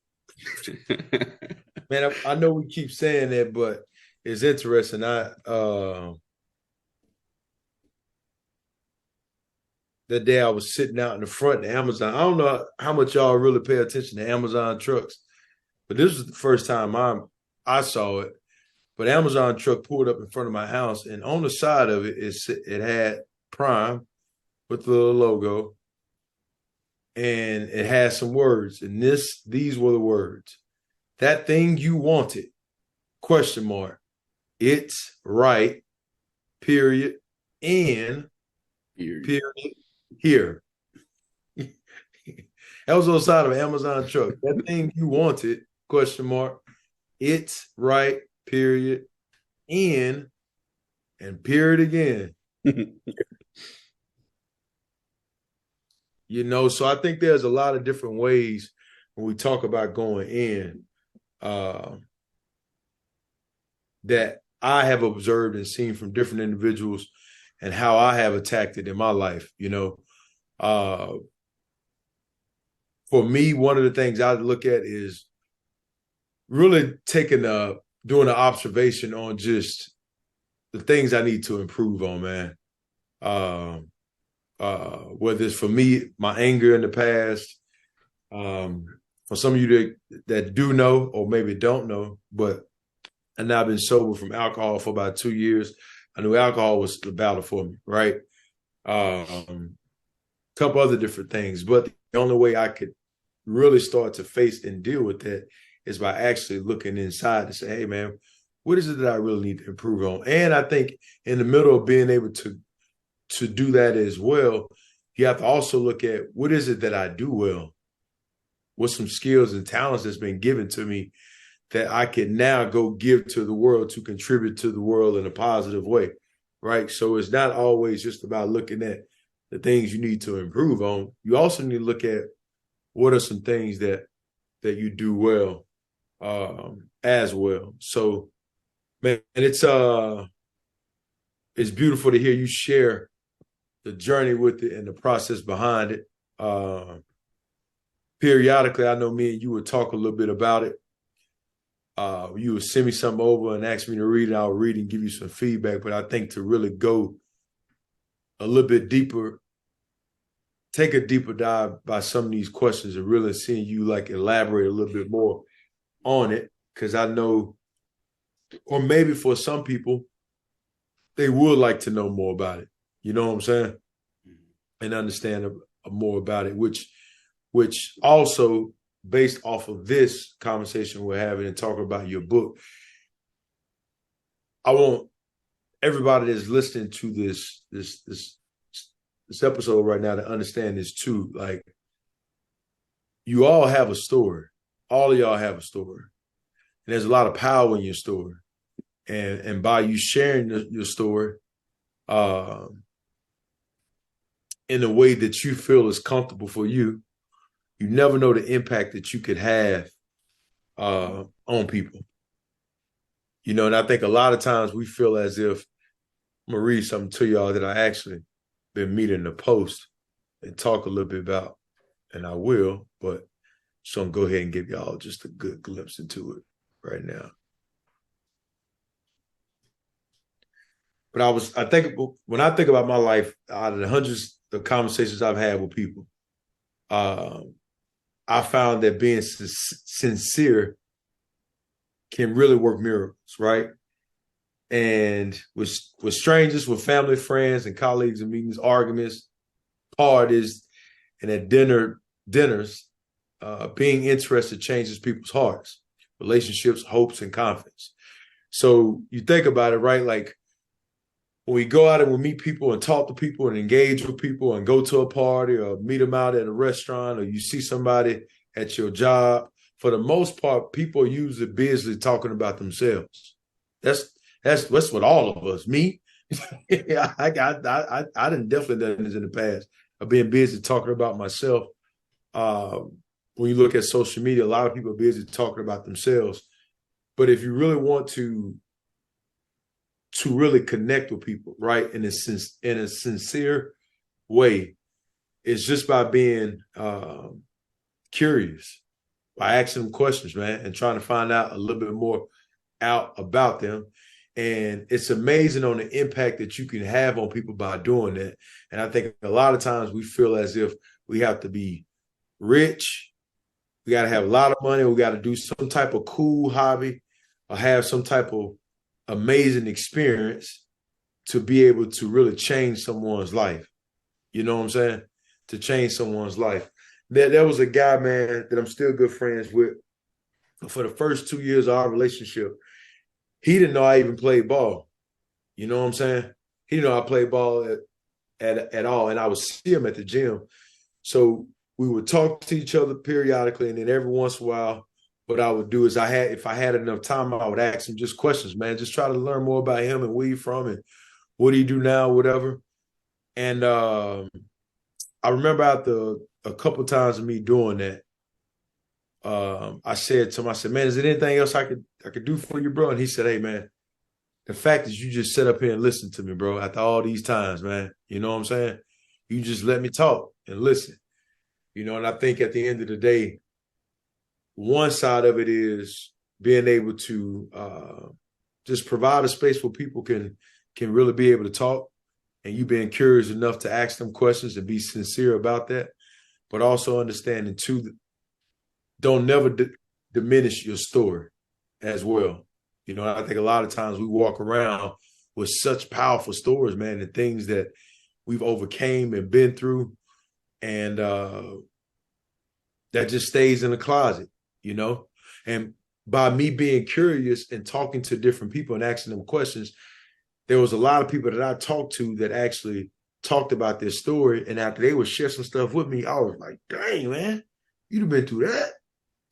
S3: Man, I know we keep saying that, but it's interesting. That day I was sitting out in the front of Amazon. I don't know how much y'all really pay attention to Amazon trucks, but this was the first time I saw it. But Amazon truck pulled up in front of my house, and on the side of it, it had Prime with the little logo, and it had some words, and these were the words: "That thing you wanted, ? It's right, period, and period here." That was on the side of an Amazon truck. "That thing you wanted, ? It's right, period, and period again." So I think there's a lot of different ways when we talk about going in that I have observed and seen from different individuals and how I have attacked it in my life. For me, one of the things I look at is really doing an observation on just the things I need to improve on, man. Whether it's for me, my anger in the past, for some of you that do know or maybe don't know, and I've been sober from alcohol for about 2 years. I knew alcohol was the battle for me, right? Couple other different things, but the only way I could really start to face and deal with that is by actually looking inside to say, hey, man, what is it that I really need to improve on? And I think in the middle of being able to do that as well, you have to also look at what is it that I do well? What's some skills and talents that's been given to me that I can now go give to the world to contribute to the world in a positive way, right? So it's not always just about looking at the things you need to improve on. You also need to look at what are some things that you do well as well. So, man, it's beautiful to hear you share the journey with it and the process behind it. Periodically, I know me and you would talk a little bit about it. You would send me something over and ask me to read it. I'll read and give you some feedback. But I think to really go a little bit deeper, take a deeper dive by some of these questions and really seeing you elaborate a little bit more on it. Because I know, or maybe for some people, they would like to know more about it. You know what I'm saying? And understand more about it, which also, based off of this conversation we're having and talking about your book, I want everybody that's listening to this episode right now to understand this too. you all have a story. All of y'all have a story. And there's a lot of power in your story. And by you sharing your story in a way that you feel is comfortable for you, you never know the impact that you could have on people. You know, and I think a lot of times we feel as if, I'm going to read something to y'all that I actually been meeting to post and talk a little bit about, and I will, but just going to go ahead and give y'all just a good glimpse into it right now. But when I think about my life, out of the hundreds of conversations I've had with people, I found that being sincere can really work miracles, right? And with strangers, with family, friends, and colleagues and meetings, arguments, parties, and at dinners, being interested changes people's hearts, relationships, hopes, and confidence. So you think about it, right? Like when we go out and we meet people and talk to people and engage with people and go to a party or meet them out at a restaurant or you see somebody at your job, for the most part, people are usually busy talking about themselves. That's what all of us. Me, I done definitely done this in the past. I've been busy talking about myself. When you look at social media, a lot of people are busy talking about themselves. But if you really want to really connect with people, right, in a sincere way, it's just by being curious, by asking them questions, man, and trying to find out a little bit more out about them. And it's amazing on the impact that you can have on people by doing that. And I think a lot of times we feel as if we have to be rich, we got to have a lot of money, we got to do some type of cool hobby or have some type of amazing experience to be able to really change someone's life. You know what I'm saying? To change someone's life. There was a guy, man, that I'm still good friends with. For the first 2 years of our relationship, he didn't know I even played ball. You know what I'm saying? He didn't know I played ball at all. And I would see him at the gym. So we would talk to each other periodically. And then every once in a while, what I would do is if I had enough time, I would ask him just questions, man. Just try to learn more about him and where he's from and what do you do now, whatever. And I remember after a couple of times of me doing that, I said to him, I said, man, is there anything else I could do for you, bro? And he said, hey, man, the fact is you just sit up here and listen to me, bro, after all these times, man. You know what I'm saying? You just let me talk and listen. You know, and I think at the end of the day, one side of it is being able to just provide a space where people can really be able to talk, and you being curious enough to ask them questions and be sincere about that, but also understanding too, don't never diminish your story as well. You know, I think a lot of times we walk around with such powerful stories, man, and things that we've overcame and been through, and that just stays in the closet, you know? And by me being curious and talking to different people and asking them questions, there was a lot of people that I talked to that actually talked about their story. And after they would share some stuff with me, I was like, dang, man, you'd have been through that.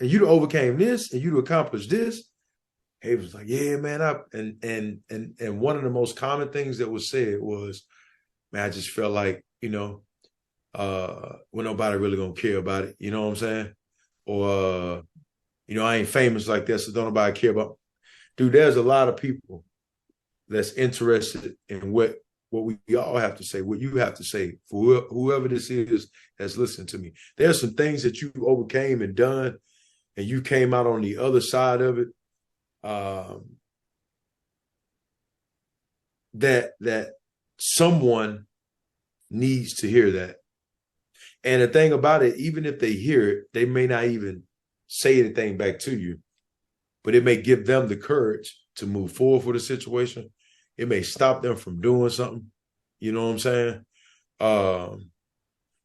S3: And you'd overcame this and you'd accomplished this. He was like, yeah, man. And one of the most common things that was said was, man, I just felt like, you know, when nobody really gonna care about it. You know what I'm saying? Or, you know, I ain't famous like that, so don't nobody care about. Dude, there's a lot of people that's interested in what we all have to say, what you have to say for whoever this is that's listening to me. There's some things that you overcame and done, and you came out on the other side of it. That someone needs to hear that. And the thing about it, even if they hear it, they may not even say anything back to you, but it may give them the courage to move forward with the situation. It may stop them from doing something. You know what I'm saying?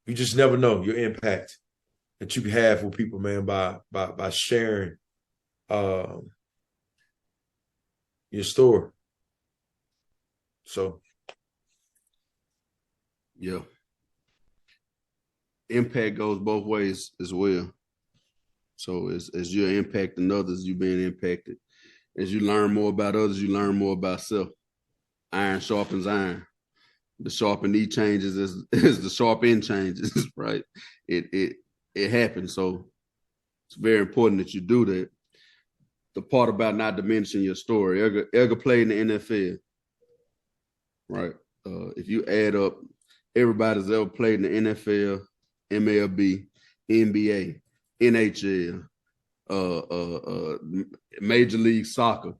S3: You just never know your impact that you can have with people, man, by sharing your story. So,
S1: yeah. Impact goes both ways as well. So as you're impacting others, you're being impacted. As you learn more about others, you learn more about self. Iron sharpens iron. The sharp and E changes as the sharp end changes, right? It happens. So it's very important that you do that. The part about not diminishing your story. Edgar played in the NFL, right? If you add up everybody that's ever played in the NFL, MLB, NBA, NHL, Major League Soccer,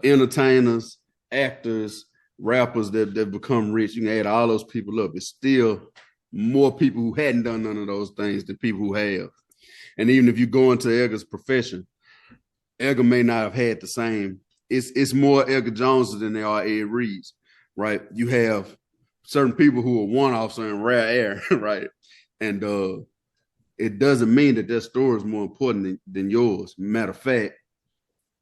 S1: entertainers, actors, rappers that become rich, you can add all those people up. It's still more people who hadn't done none of those things than people who have. And even if you go into Edgar's profession, Edgar may not have had the same. It's more Edgar Joneses than there are Ed Reeds, right? You have certain people who are one-offs in rare air, right? And it doesn't mean that their story is more important than yours. Matter of fact,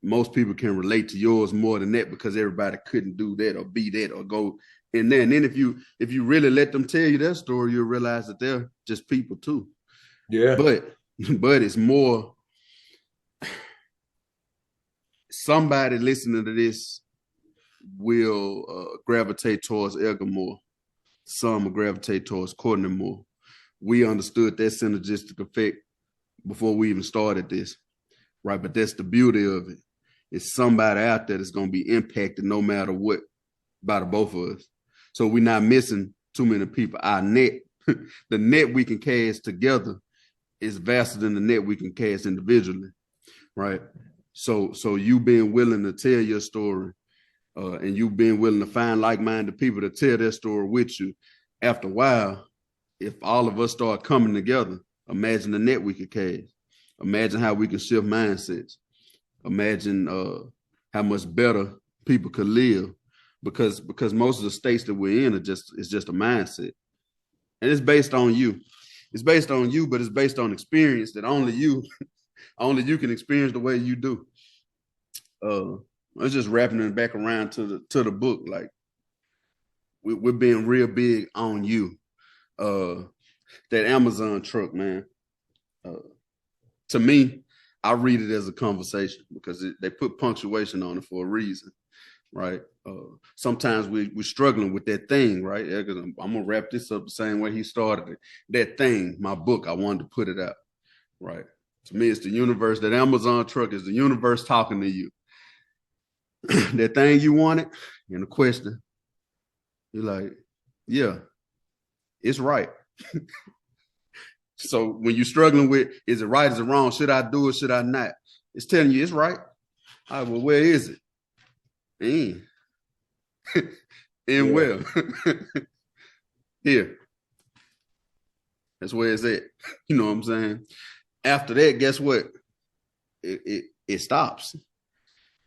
S1: most people can relate to yours more than that because everybody couldn't do that or be that or go in there. And then if you really let them tell you their story, you'll realize that they're just people too.
S3: Yeah.
S1: But it's more somebody listening to this will gravitate towards Edgar more. Some will gravitate towards Courtney more. We understood that synergistic effect before we even started this, right? But that's the beauty of it. It's somebody out there that's going to be impacted no matter what by the both of us. So we're not missing too many people. Our net, the net we can cast together is vaster than the net we can cast individually, right? So you being willing to tell your story and you being willing to find like-minded people to tell their story with you, after a while, if all of us start coming together, imagine the net we could cast. Imagine how we can shift mindsets. Imagine how much better people could live because most of the states that we're in is just a mindset. And it's based on you. It's based on you, but it's based on experience that only you can experience the way you do. I was just wrapping it back around to the book. Like we're being real big on you. That Amazon truck, man. To me, I read it as a conversation because they put punctuation on it for a reason, right? Sometimes we're struggling with that thing, right? I'm gonna wrap this up the same way he started it. That thing, my book, I wanted to put it out, right? To me, it's the universe. That Amazon truck is the universe talking to you. That thing you wanted, and the question, you're like, yeah, it's right. So when you're struggling with, is it right, is it wrong? Should I do it? Should I not? It's telling you it's right. All right, well, where is it? Well, here. That's where it's at. You know what I'm saying? After that, guess what? It stops.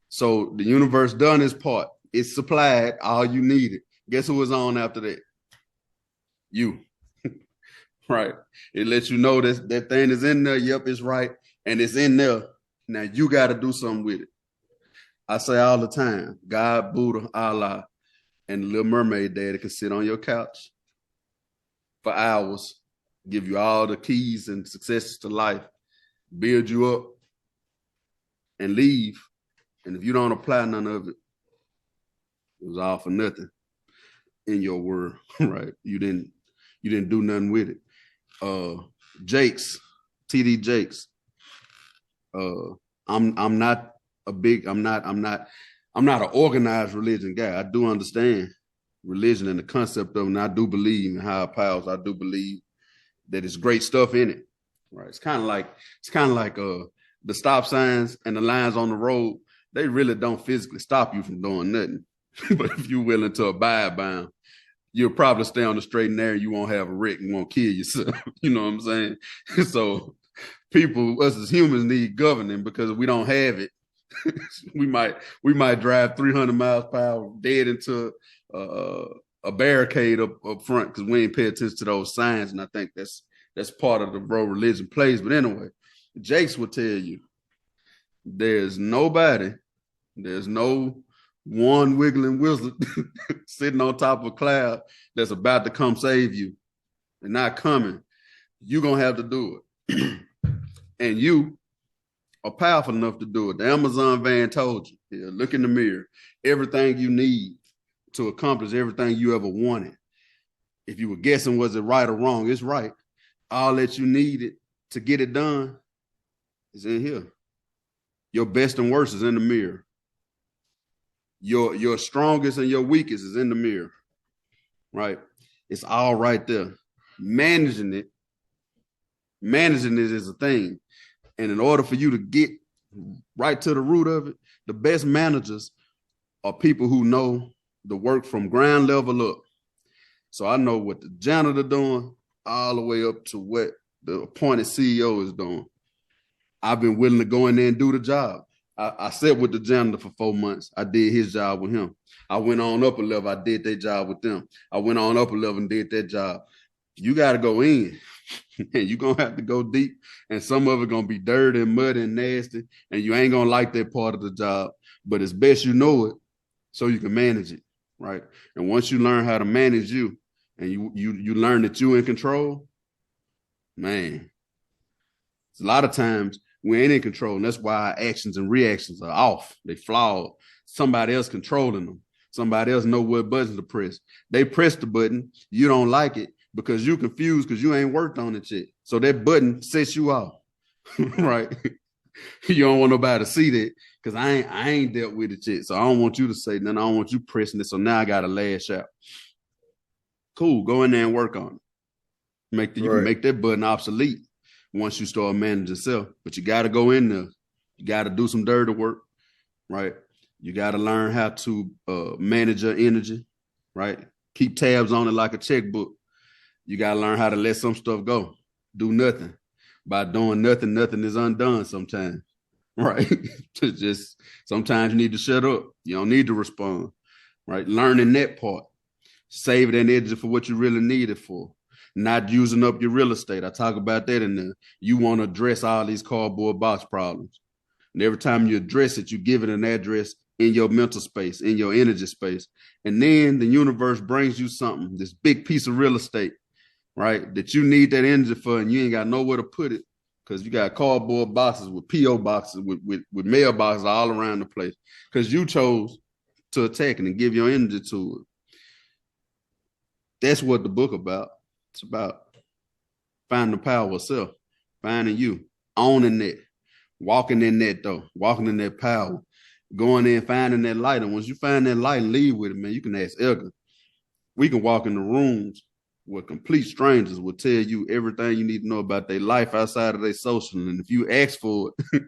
S1: So the universe done its part. It supplied all you needed. Guess who was on after that? You. Right. It lets you know that thing is in there. Yep, it's right. And it's in there. Now you got to do something with it. I say all the time, God, Buddha, Allah, and the Little Mermaid Daddy can sit on your couch for hours, give you all the keys and successes to life, build you up, and leave. And if you don't apply none of it, it was all for nothing in your world, right? You didn't do nothing with it. Jakes, TD Jakes. I'm not an organized religion guy. I do understand religion and the concept of it, and I do believe in higher powers. I do believe that it's great stuff in it. Right. It's kind of like the stop signs and the lines on the road. They really don't physically stop you from doing nothing. But if you're willing to abide by them, you'll probably stay on the straight and narrow. You won't have a wreck and won't kill yourself. You know what I'm saying? So people, us as humans, need governing because if we don't have it, we might drive 300 miles per hour dead into a barricade up front because we ain't pay attention to those signs. And I think that's part of the role religion plays. But anyway, Jakes will tell you there's no one wiggling wizard sitting on top of a cloud that's about to come save you. They're not coming. You're going to have to do it. And you are powerful enough to do it. The Amazon van told you, yeah, look in the mirror. Everything you need to accomplish everything you ever wanted. If you were guessing, was it right or wrong? It's right. All that you needed to get it done is in here. Your best and worst is in the mirror. Your strongest and your weakest is in the mirror, right? It's all right there. Managing it is a thing. And in order for you to get right to the root of it, the best managers are people who know the work from ground level up. So I know what the janitor doing all the way up to what the appointed CEO is doing. I've been willing to go in there and do the job. I sat with the janitor for 4 months. I did his job with him. I went on up a level. I did their job with them. I went on up a level and did that job. You got to go in, and you're going to have to go deep, and some of it going to be dirty and muddy and nasty, and you ain't going to like that part of the job, but it's best you know it so you can manage it, right? And once you learn how to manage you, and you learn that you're in control, man, a lot of times we ain't in control, and that's why our actions and reactions are off. They flawed. Somebody else controlling them. Somebody else know what button to press. They press the button. You don't like it because you confused because you ain't worked on it yet. So that button sets you off, right? You don't want nobody to see that because I ain't dealt with it yet. So I don't want you to say nothing. I don't want you pressing it. So now I got to lash out. Cool. Go in there and work on it. You can make that button obsolete once you start managing yourself. But you got to go in there. You got to do some dirty work, right? You got to learn how to manage your energy, right? Keep tabs on it like a checkbook. You got to learn how to let some stuff go. Do nothing. By doing nothing, nothing is undone sometimes, right? Just sometimes you need to shut up. You don't need to respond, right? Learning that part. Save that energy for what you really need it for. Not using up your real estate. I talk about that in there. You want to address all these cardboard box problems. And every time you address it, you give it an address in your mental space, in your energy space. And then the universe brings you something, this big piece of real estate, right, that you need that energy for, and you ain't got nowhere to put it because you got cardboard boxes with P.O. boxes, with mailboxes all around the place because you chose to attack it and give your energy to it. That's what the book about. It's about finding the power of self, finding you, owning that, walking in that though, walking in that power, going in, finding that light. And once you find that light and leave with it, man, you can ask Edgar. We can walk in the rooms where complete strangers will tell you everything you need to know about their life outside of their social. And if you ask for it,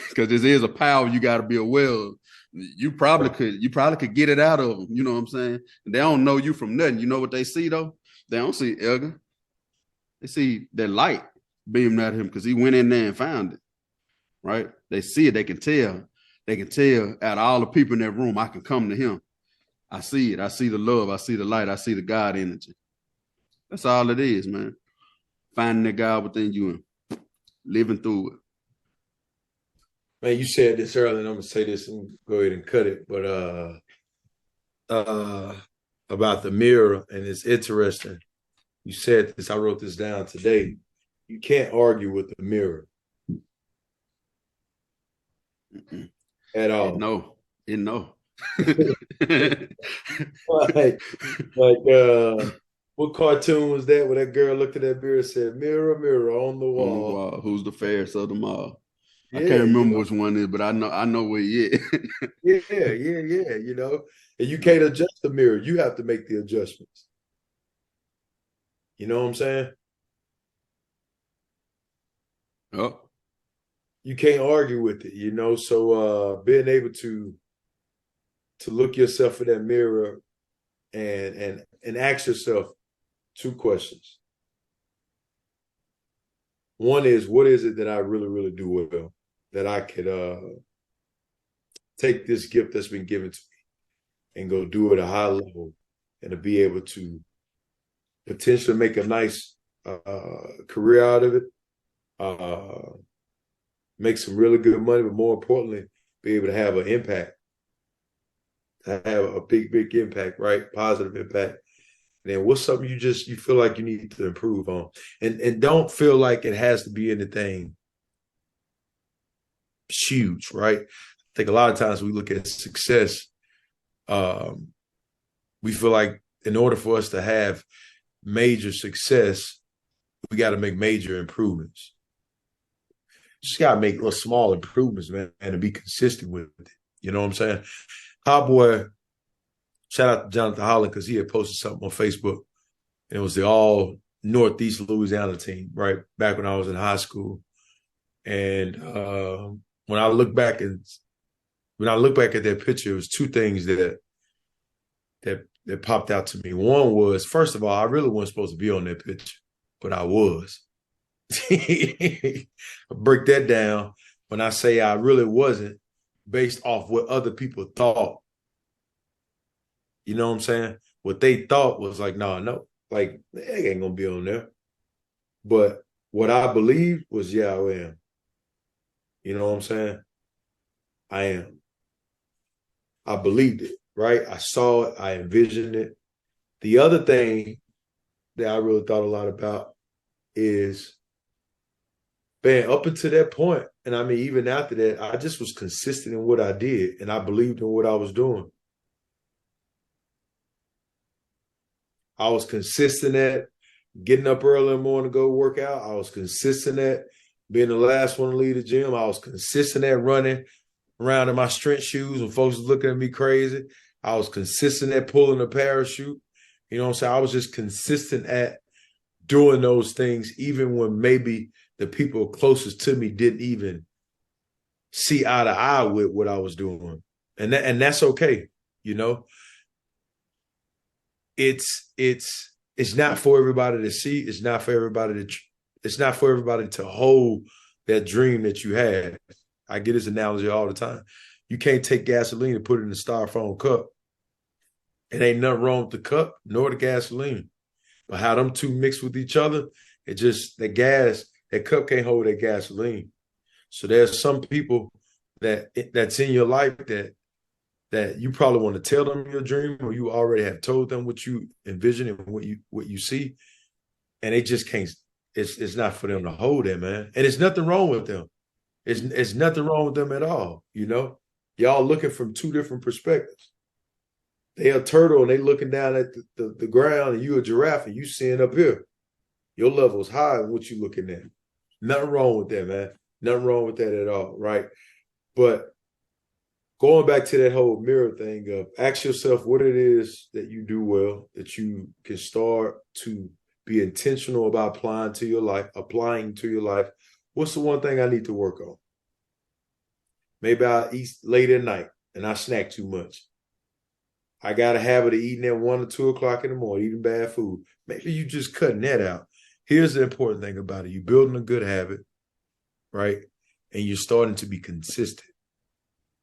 S1: because this is a power you got to be aware of, you probably could get it out of them. You know what I'm saying? And they don't know you from nothing. You know what they see though? They don't see Elgin. They see that light beaming at him because he went in there and found it, right? They see it. They can tell. They can tell out of all the people in that room, I can come to him. I see it. I see the love. I see the light. I see the God energy. That's all it is, man. Finding the God within you and living through it.
S3: Man, you said this earlier, and I'm going to say this and go ahead and cut it. But about the mirror, and it's interesting. You said this, I wrote this down today. You can't argue with the mirror. At all.
S1: No.
S3: What cartoon was that where that girl looked at that mirror and said, mirror, mirror on the wall.
S1: Who's the fairest of them all? Yeah, I can't remember which one it is, but I know where he is.
S3: Yeah. You know, and you can't adjust the mirror. You have to make the adjustments. You know what I'm saying?
S1: Oh.
S3: You can't argue with it, you know. So being able to look yourself in that mirror and ask yourself two questions. One is, what is it that I really, really do well? That I could take this gift that's been given to me and go do it at a high level and to be able to potentially make a nice career out of it, make some really good money, but more importantly, be able to have an impact, to have a big, big impact, right? Positive impact. And then what's something you feel like you need to improve on? And don't feel like it has to be anything It's huge, right? I think a lot of times we look at success, we feel like in order for us to have major success, we got to make major improvements. Just got to make little small improvements, man, and to be consistent with it. You know what I'm saying? Cowboy, shout out to Jonathan Holland because he had posted something on Facebook. And it was the all Northeast Louisiana team, right? Back when I was in high school. And when I look back at that picture, it was two things that popped out to me. One was, first of all, I really wasn't supposed to be on that picture, but I was. I break that down when I say I really wasn't, based off what other people thought. You know what I'm saying? What they thought was like, no, like, they ain't gonna be on there. But what I believed was, yeah, I am. You know what I'm saying? I am. I believed it, right? I saw it. I envisioned it. The other thing that I really thought a lot about is, man, up until that point, and I mean, even after that, I just was consistent in what I did, and I believed in what I was doing. I was consistent at getting up early in the morning to go work out. I was consistent at being the last one to leave the gym. I was consistent at running around in my strength shoes when folks was looking at me crazy. I was consistent at pulling a parachute. You know what I'm saying? I was just consistent at doing those things, even when maybe the people closest to me didn't even see eye to eye with what I was doing. And that's okay, you know? It's not for everybody to see. It's not for everybody to hold that dream that you had. I get this analogy all the time. You can't take gasoline and put it in a styrofoam cup. It ain't nothing wrong with the cup nor the gasoline. But how them two mix with each other, it just, that cup can't hold that gasoline. So there's some people that's in your life that you probably want to tell them your dream, or you already have told them what you envision and what you see, and they just can't. It's not for them to hold that, man. And there's nothing wrong with them. It's nothing wrong with them at all. You know, y'all looking from two different perspectives. They a turtle and they looking down at the ground, and you a giraffe and you seeing up here. Your level's high in what you looking at. Nothing wrong with that, man. Nothing wrong with that at all, right? But going back to that whole mirror thing of ask yourself what it is that you do well, that you can start to be intentional about applying to your life. What's the one thing I need to work on? Maybe I eat late at night and I snack too much. I got a habit of eating at 1 or 2 o'clock in the morning, eating bad food. Maybe you just cutting that out. Here's the important thing about it. You're building a good habit, right? And you're starting to be consistent.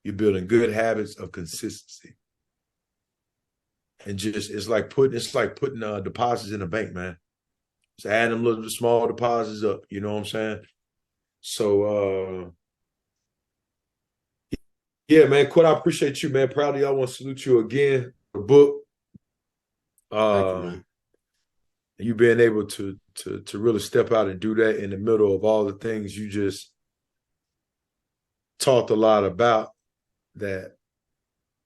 S3: You're building good habits of consistency. And just, it's like putting deposits in a bank, man. Just add them little small deposits up. You know what I'm saying? So, yeah, man, Quinn, I appreciate you, man. Proud of you. I want to salute you again. The book.
S1: Thank you, man.
S3: You being able to really step out and do that in the middle of all the things you just talked a lot about, that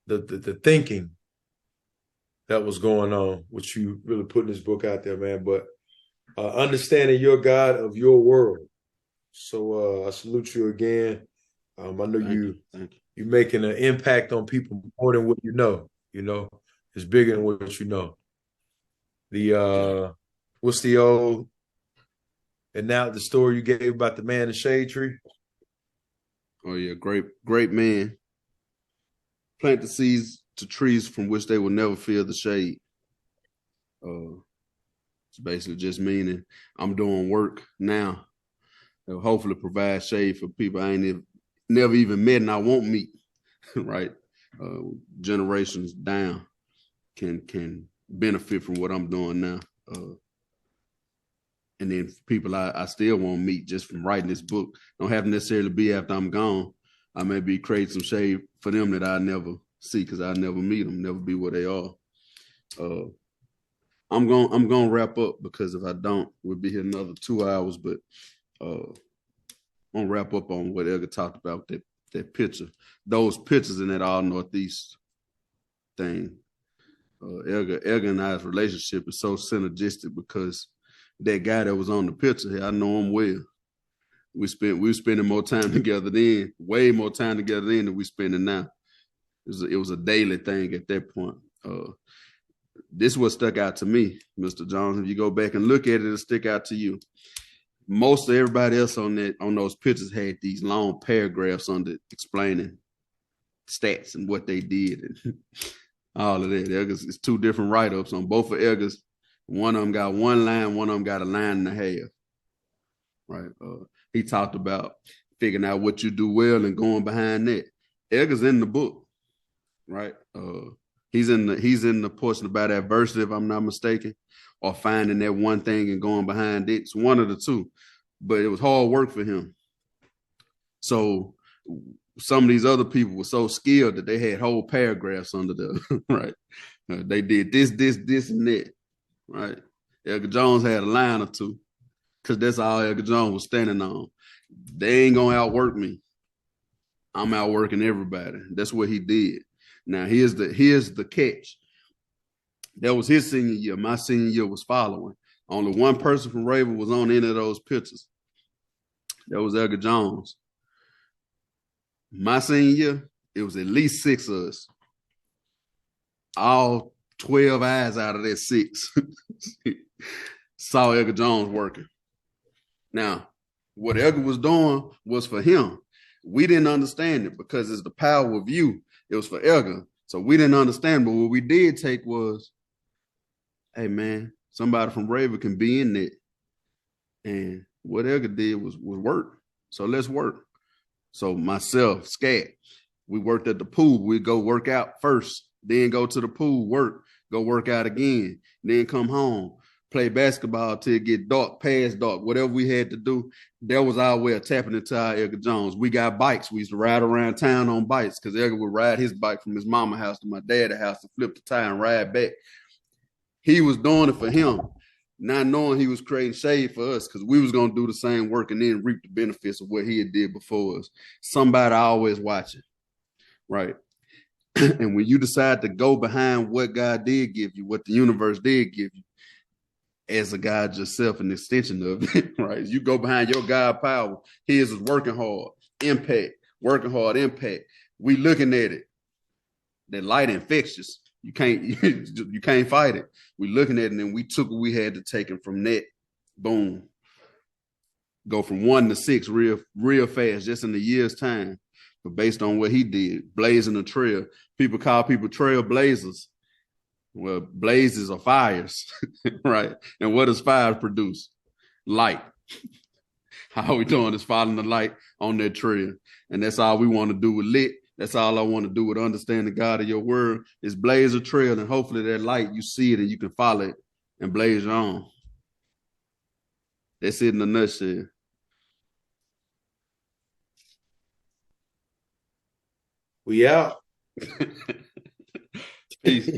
S3: the thinking that was going on, which you really putting this book out there, man. But understanding you're God of your world. So I salute you again. I know you're making an impact on people more than what you know. You know, it's bigger than what you know. The what's the old, and now the story you gave about the man in the shade tree?
S1: Oh yeah, great man. Plant the seeds to trees from which they will never feel the shade. It's basically just meaning I'm doing work now that will hopefully provide shade for people I ain't never even met and I won't meet, right? Generations down can benefit from what I'm doing now. And then people I still won't meet just from writing this book. Don't have to necessarily be after I'm gone. I may be creating some shade for them that I never see because I never meet them, never be where they are. I'm gonna wrap up because if I don't, we'll be here another 2 hours. But I'm gonna wrap up on what Edgar talked about, that that picture, those pictures in that all Northeast thing. Edgar and I's relationship is so synergistic because that guy that was on the picture here, I know him well. We were spending more time together then, way more time together then than we spending now. It was a daily thing at that point. This is what stuck out to me, Mr. Jones. If you go back and look at it, it'll stick out to you. Most of everybody else on those pictures had these long paragraphs under explaining stats and what they did and all of that. It's two different write-ups on both of Edgar's. One of them got one line, one of them got a line and a half. Right. He talked about figuring out what you do well and going behind that. Edgar's in the book, right? He's in the portion about adversity, if I'm not mistaken, or finding that one thing and going behind it. It's one of the two, but it was hard work for him. So some of these other people were so skilled that they had whole paragraphs under the right. They did this, and that, right? Edgar Jones had a line or two because that's all Edgar Jones was standing on. They ain't gonna outwork me. I'm outworking everybody. That's what he did. Now here's the catch. That was his senior year. My senior year was following. Only one person from Raven was on any of those pictures. That was Edgar Jones. My senior year, it was at least 6 of us. All 12 eyes out of that 6 saw Edgar Jones working. Now, what Edgar was doing was for him. We didn't understand it because it's the power of you. It was for Edgar. So we didn't understand. But what we did take was, hey, man, somebody from Raven can be in it. And what Edgar did was work. So let's work. So myself, Scat, we worked at the pool. We'd go work out first, then go to the pool, go work out again, then come home, play basketball till it get dark, past dark, whatever we had to do. That was our way of tapping into our Edgar Jones. We got bikes. We used to ride around town on bikes because Edgar would ride his bike from his mama's house to my dad's house to flip the tire and ride back. He was doing it for him, not knowing he was creating shade for us because we was going to do the same work and then reap the benefits of what he had did before us. Somebody always watching, right? And when you decide to go behind what God did give you, what the universe did give you, as a God yourself, an extension of it, right? You go behind your God power. His is working hard, impact, working hard, impact. We looking at it. That light infectious. You can't fight it. We looking at it and we took what we had to take, and from that, boom, go from 1 to 6 real fast, just in a year's time. But based on what he did, blazing a trail. People call people trailblazers. Well, blazes are fires, right? And what does fire produce? Light. How are we doing is following the light on that trail. And that's all we want to do with Lit. That's all I want to do with understanding God of your word is blaze a trail, and hopefully that light, you see it and you can follow it and blaze your own. That's it in a nutshell.
S3: We out.
S1: Peace.